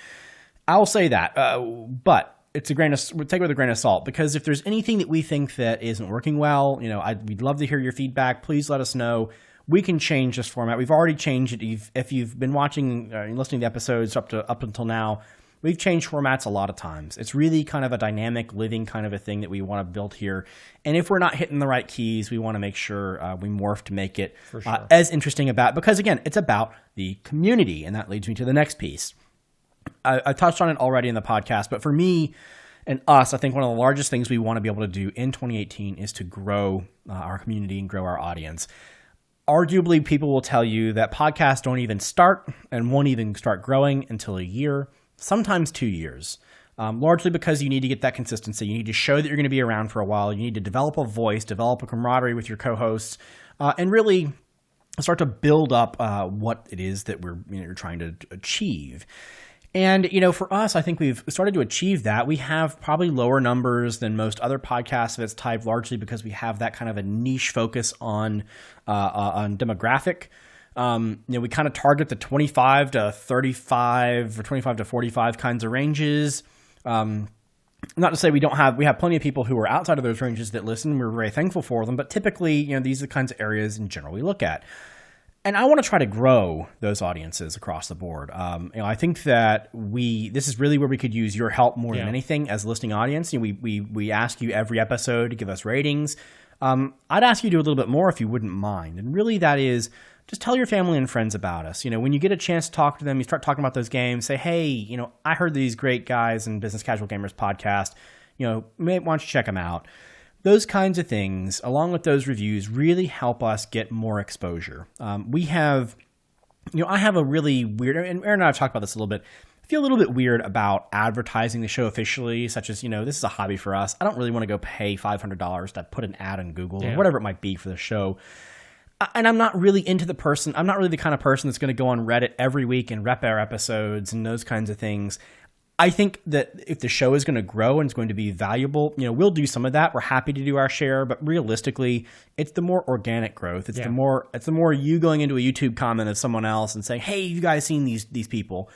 I'll say that, but we'll take it with a grain of salt, because if there's anything that we think that isn't working well, we'd love to hear your feedback. Please let us know. We can change this format. We've already changed it. If you've been watching and listening to episodes up until now, we've changed formats a lot of times. It's really kind of a dynamic, living kind of a thing that we want to build here. And if we're not hitting the right keys, we want to make sure we morph to make it as interesting because again, it's about the community. And that leads me to the next piece. I touched on it already in the podcast, but for me and us, I think one of the largest things we want to be able to do in 2018 is to grow our community and grow our audience. Arguably, people will tell you that podcasts don't even start and won't even start growing until a year. Sometimes 2 years, largely because you need to get that consistency. You need to show that you're going to be around for a while. You need to develop a voice, develop a camaraderie with your co-hosts, and really start to build up what it is that you're trying to achieve. And, for us, I think we've started to achieve that. We have probably lower numbers than most other podcasts of its type, largely because we have that kind of a niche focus on demographic. We kind of target the 25 to 35 or 25 to 45 kinds of ranges. Not to say we have plenty of people who are outside of those ranges that listen. We're very thankful for them, but typically, these are the kinds of areas in general we look at. And I want to try to grow those audiences across the board. I think that this is really where we could use your help more than anything as a listening audience. We ask you every episode to give us ratings. I'd ask you to do a little bit more if you wouldn't mind. And really that is just tell your family and friends about us. When you get a chance to talk to them, you start talking about those games, say, hey, I heard these great guys in Business Casual Gamers podcast. Why don't you check them out? Those kinds of things, along with those reviews, really help us get more exposure. I have a really weird, and Aaron and I have talked about this a little bit. I feel a little bit weird about advertising the show officially, such as, this is a hobby for us. I don't really want to go pay $500 to put an ad on Google or whatever it might be for the show. And I'm not really I'm not really the kind of person that's going to go on Reddit every week and rep our episodes and those kinds of things. I think that if the show is going to grow and it's going to be valuable, we'll do some of that. We're happy to do our share, but realistically, it's the more organic growth. It's the more you going into a YouTube comment of someone else and saying, "Hey, you guys seen these people?"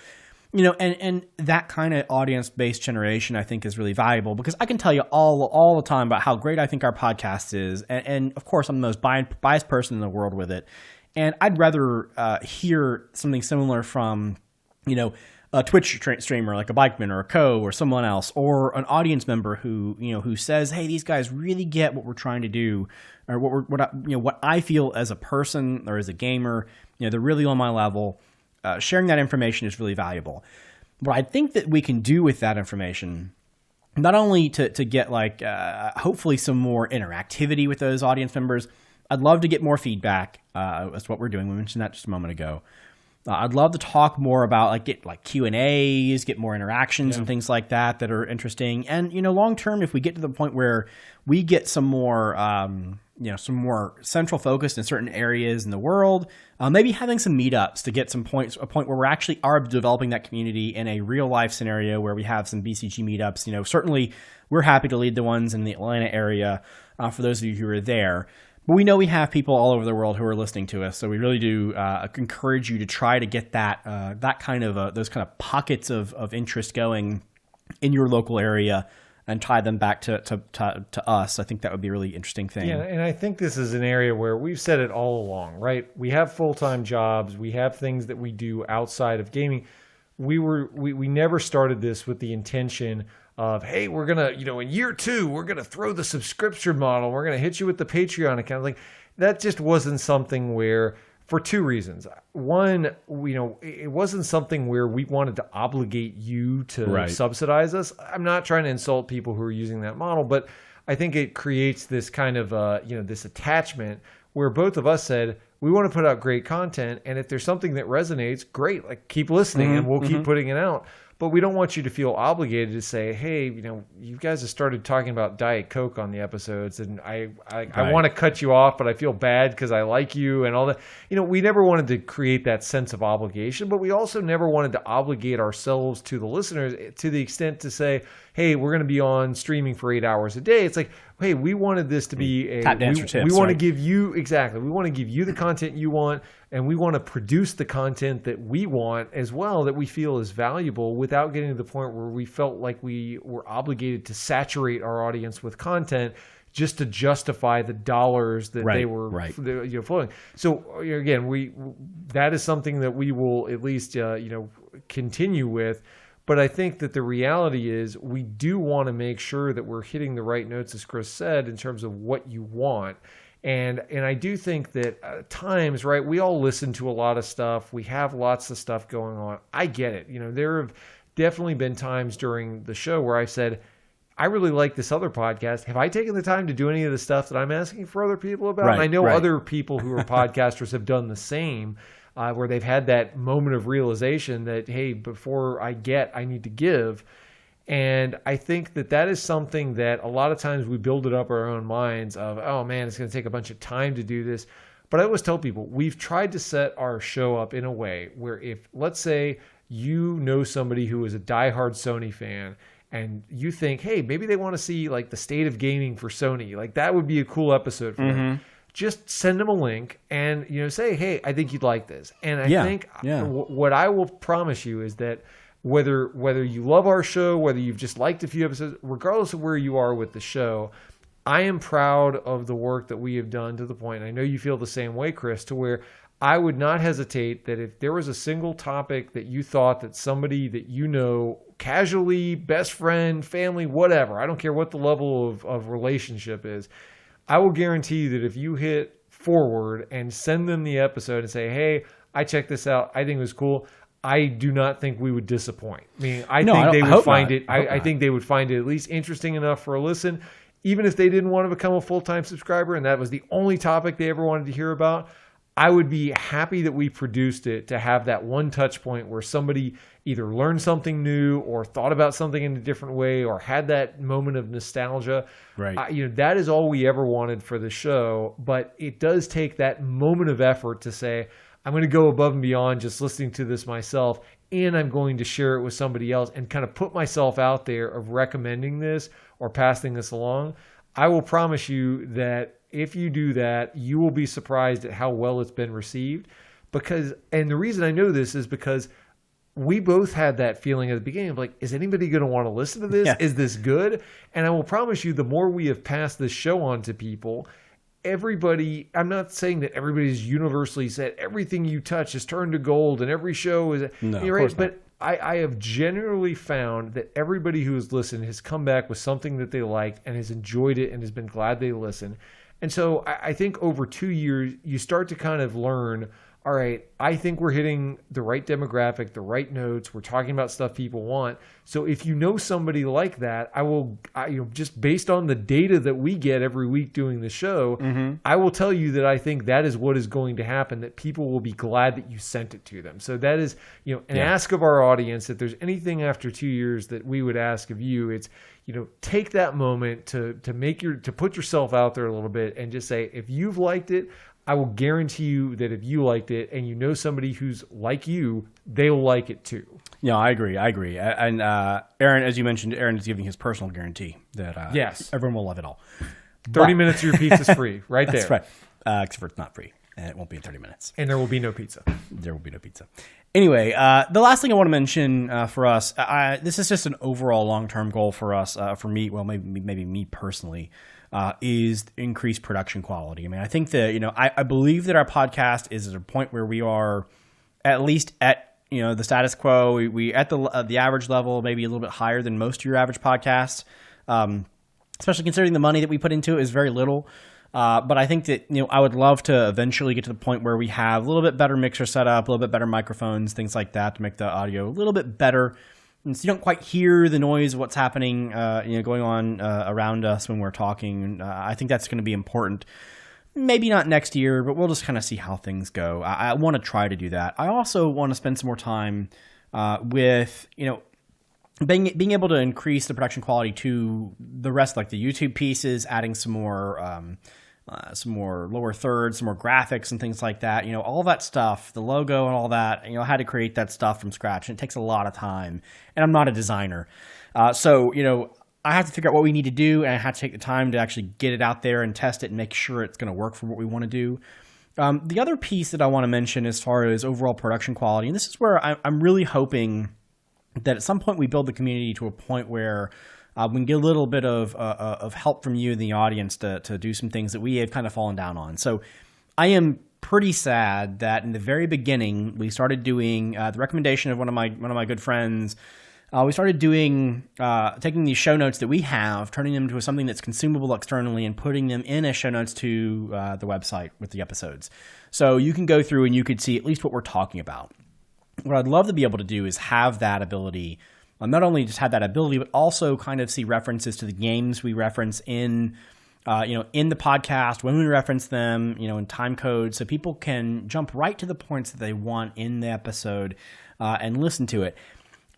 And that kind of audience-based generation, I think, is really valuable because I can tell you all the time about how great I think our podcast is, and of course, I'm the most biased person in the world with it, and I'd rather hear something similar from, a Twitch streamer like a Bikeman or a Co or someone else, or an audience member who says, "Hey, these guys really get what we're trying to do, or what I feel as a person or as a gamer. They're really on my level." Sharing that information is really valuable. What I think that we can do with that information, not only to get hopefully some more interactivity with those audience members, I'd love to get more feedback. That's what we're doing. We mentioned that just a moment ago. I'd love to talk more about get Q&As, get more interactions and things like that are interesting. And, long term, if we get to the point where we get some more central focus in certain areas in the world, maybe having some meetups to get a point where we actually are developing that community in a real life scenario where we have some BCG meetups. Certainly we're happy to lead the ones in the Atlanta area for those of you who are there. But we know we have people all over the world who are listening to us, so we really do encourage you to try to get those kind of pockets of interest going in your local area and tie them back to us. I think that would be a really interesting thing. Yeah, and I think this is an area where we've said it all along, right? We have full-time jobs, we have things that we do outside of gaming. We never started this with the intention of, hey, we're going to, in year 2, we're going to throw the subscription model. We're going to hit you with the Patreon account. That just wasn't something where, for 2 reasons. One, it wasn't something where we wanted to obligate you to subsidize us. I'm not trying to insult people who are using that model, but I think it creates this kind of this attachment where both of us said we want to put out great content, and if there's something that resonates, great, like keep listening, and we'll keep putting it out. But we don't want you to feel obligated to say, hey, you guys have started talking about Diet Coke on the episodes, and I want to cut you off, but I feel bad because I like you and all that. We never wanted to create that sense of obligation, but we also never wanted to obligate ourselves to the listeners to the extent to say, hey, we're going to be on streaming for 8 hours a day. It's like, hey, we wanted this to be a tap dance for tips, we want to give you we want to give you the content you want, and we want to produce the content that we want as well, that we feel is valuable, without getting to the point where we felt like we were obligated to saturate our audience with content just to justify the dollars that they were flowing. So again, that is something that we will at least continue with. But I think that the reality is we do want to make sure that we're hitting the right notes, as Chris said, in terms of what you want. And I do think that at times, right, we all listen to a lot of stuff. We have lots of stuff going on. I get it. There have definitely been times during the show where I've said, I really like this other podcast. Have I taken the time to do any of the stuff that I'm asking for other people about? And I know other people who are podcasters have done the same. Where they've had that moment of realization that, hey, before I need to give. And I think that is something that a lot of times we build it up in our own minds of, oh man, it's going to take a bunch of time to do this. But I always tell people, we've tried to set our show up in a way where if, let's say, somebody who is a diehard Sony fan, and you think, hey, maybe they want to see like the state of gaming for Sony, like that would be a cool episode for them. Just send them a link and say, hey, I think you'd like this. And I think what I will promise you is that whether you love our show, whether you've just liked a few episodes, regardless of where you are with the show, I am proud of the work that we have done, to the point, I know you feel the same way, Chris, to where I would not hesitate that if there was a single topic that you thought that somebody that casually, best friend, family, whatever, I don't care what the level of relationship is, I will guarantee you that if you hit forward and send them the episode and say, hey, I checked this out, I think it was cool, I do not think we would disappoint. I mean, I think they would find it. I think they would find it at least interesting enough for a listen, even if they didn't want to become a full-time subscriber and that was the only topic they ever wanted to hear about. I would be happy that we produced it to have that one touch point where somebody either learned something new or thought about something in a different way or had that moment of nostalgia. Right. That is all we ever wanted for the show, but it does take that moment of effort to say, I'm going to go above and beyond just listening to this myself, and I'm going to share it with somebody else and kind of put myself out there of recommending this or passing this along. I will promise you that if you do that, you will be surprised at how well it's been received. And the reason I know this is because we both had that feeling at the beginning of like, is anybody going to want to listen to this? Yeah. Is this good? And I will promise you, the more we have passed this show on to people, everybody, I'm not saying that everybody's universally said everything you touch is turned to gold and every show is, no, you're right, but I have generally found that everybody who has listened has come back with something that they liked and has enjoyed it and has been glad they listened. And so I think over 2 years, you start to kind of learn, all right, I think we're hitting the right demographic, the right notes. We're talking about stuff people want. So if you know somebody like that, just based on the data that we get every week doing the show, I will tell you that I think that is what is going to happen, that people will be glad that you sent it to them. So that is, an ask of our audience. If there's anything after 2 years that we would ask of you, it's, take that moment to put yourself out there a little bit and just say, if you've liked it, I will guarantee you that if you liked it and somebody who's like you, they'll like it too. Yeah, I agree. And Aaron, as you mentioned, Aaron is giving his personal guarantee that yes, everyone will love it all. 30 minutes of your pizza's free, right there. That's right. Except for it's not free, and it won't be in 30 minutes. And there will be no pizza. There will be no pizza. Anyway, the last thing I want to mention for us, this is just an overall long-term goal for us, for me, well, maybe me personally, is increased production quality. I mean, I think that, I believe that our podcast is at a point where we are at least at, the status quo. We at the average level, maybe a little bit higher than most of your average podcasts, especially considering the money that we put into it is very little. But I think that, I would love to eventually get to the point where we have a little bit better mixer setup, a little bit better microphones, things like that to make the audio a little bit better And so you don't quite hear the noise of what's happening, going on around us when we're talking. I think that's going to be important. Maybe not next year, but we'll just kind of see how things go. I want to try to do that. I also want to spend some more time with, being able to increase the production quality to the rest, like the YouTube pieces, adding some more lower thirds, some more graphics and things like that. All that stuff, the logo and all that. I had to create that stuff from scratch, and it takes a lot of time. And I'm not a designer, so I have to figure out what we need to do, and I have to take the time to actually get it out there and test it and make sure it's going to work for what we want to do. The other piece that I want to mention as far as overall production quality, and this is where I'm really hoping that at some point we build the community to a point where we can get a little bit of help from you in the audience to do some things that we have kind of fallen down on. So I am pretty sad that in the very beginning we started doing the recommendation of one of my good friends. We started doing taking these show notes that we have, turning them into something that's consumable externally, and putting them in as show notes to the website with the episodes. So you can go through and you could see at least what we're talking about. What I'd love to be able to do is have that ability. Not only just have that ability, but also kind of see references to the games we reference in the podcast, when we reference them, in time code, so people can jump right to the points that they want in the episode and listen to it.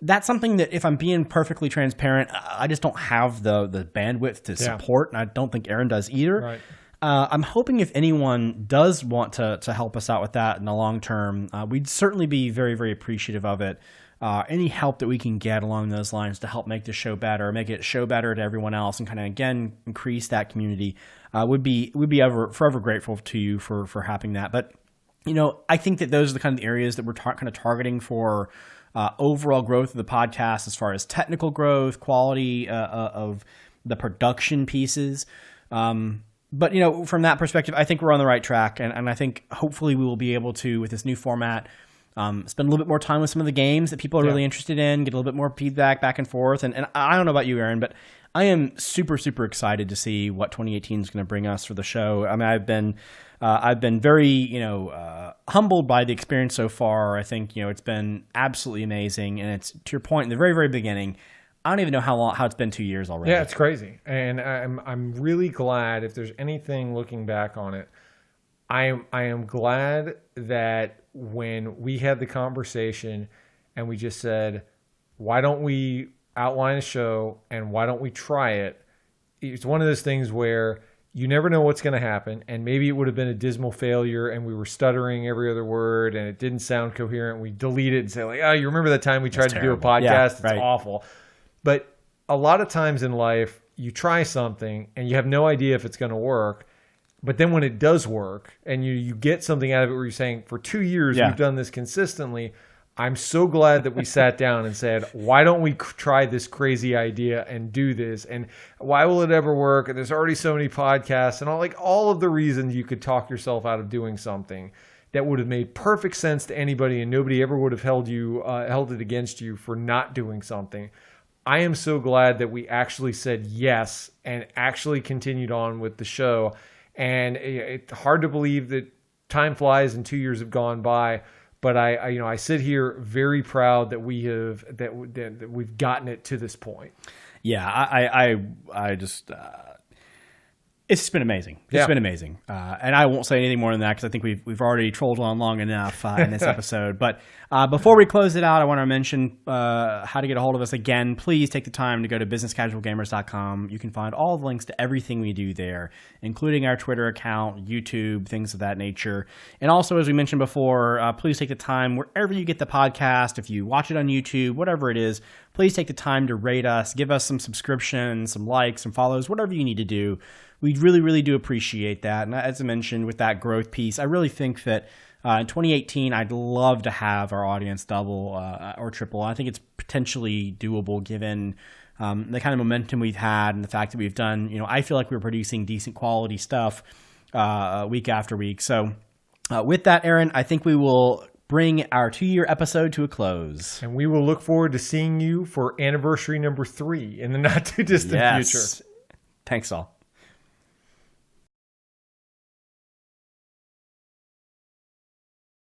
That's something that, if I'm being perfectly transparent, I just don't have the bandwidth to support, and I don't think Aaron does either. Right. I'm hoping if anyone does want to help us out with that in the long term, we'd certainly be very, very appreciative of it. Any help that we can get along those lines to help make the show better, make it show better to everyone else, and kind of, again, increase that community, would be forever grateful to you for having that. But, I think that those are the kind of areas that we're kind of targeting for overall growth of the podcast, as far as technical growth, quality of the production pieces. But, from that perspective, I think we're on the right track. And I think hopefully we will be able to, with this new format, spend a little bit more time with some of the games that people are really interested in, get a little bit more feedback back and forth. And I don't know about you, Aaron, but I am super, super excited to see what 2018 is going to bring us for the show. I mean, I've been very, humbled by the experience so far. I think, it's been absolutely amazing. And it's, to your point, in the very, very beginning, I don't even know how it's been 2 years already. Yeah, it's crazy. And I'm really glad, if there's anything looking back on it, I am glad that when we had the conversation and we just said, why don't we outline a show and why don't we try it? It's one of those things where you never know what's going to happen, and maybe it would have been a dismal failure and we were stuttering every other word and it didn't sound coherent. We delete it and say, like, oh, you remember that time we tried to do a podcast? Yeah, it's awful. But a lot of times in life, you try something and you have no idea if it's going to work. But then when it does work and you get something out of it where you're saying, for 2 years, we've done this consistently, I'm so glad that we sat down and said, why don't we try this crazy idea and do this? And why will it ever work? And there's already so many podcasts and all of the reasons you could talk yourself out of doing something that would have made perfect sense to anybody, and nobody ever would have held it against you for not doing something. I am so glad that we actually said yes and actually continued on with the show. And it's hard to believe that time flies and 2 years have gone by. But I sit here very proud that we've gotten it to this point. Yeah, I just it's just been amazing. It's been amazing, and I won't say anything more than that because I think we've already trolled on long enough in this episode. But before we close it out, I want to mention how to get a hold of us again. Please take the time to go to businesscasualgamers.com. You can find all the links to everything we do there, including our Twitter account, YouTube, things of that nature. And also, as we mentioned before, please take the time wherever you get the podcast. If you watch it on YouTube, whatever it is, please take the time to rate us, give us some subscriptions, some likes, some follows, whatever you need to do. We really, really do appreciate that. And as I mentioned, with that growth piece, I really think that in 2018, I'd love to have our audience double or triple. I think it's potentially doable given the kind of momentum we've had and the fact that we've done, I feel like we're producing decent quality stuff week after week. So with that, Aaron, I think we will bring our 2-year episode to a close. And we will look forward to seeing you for anniversary number 3 in the not too distant future. Thanks all.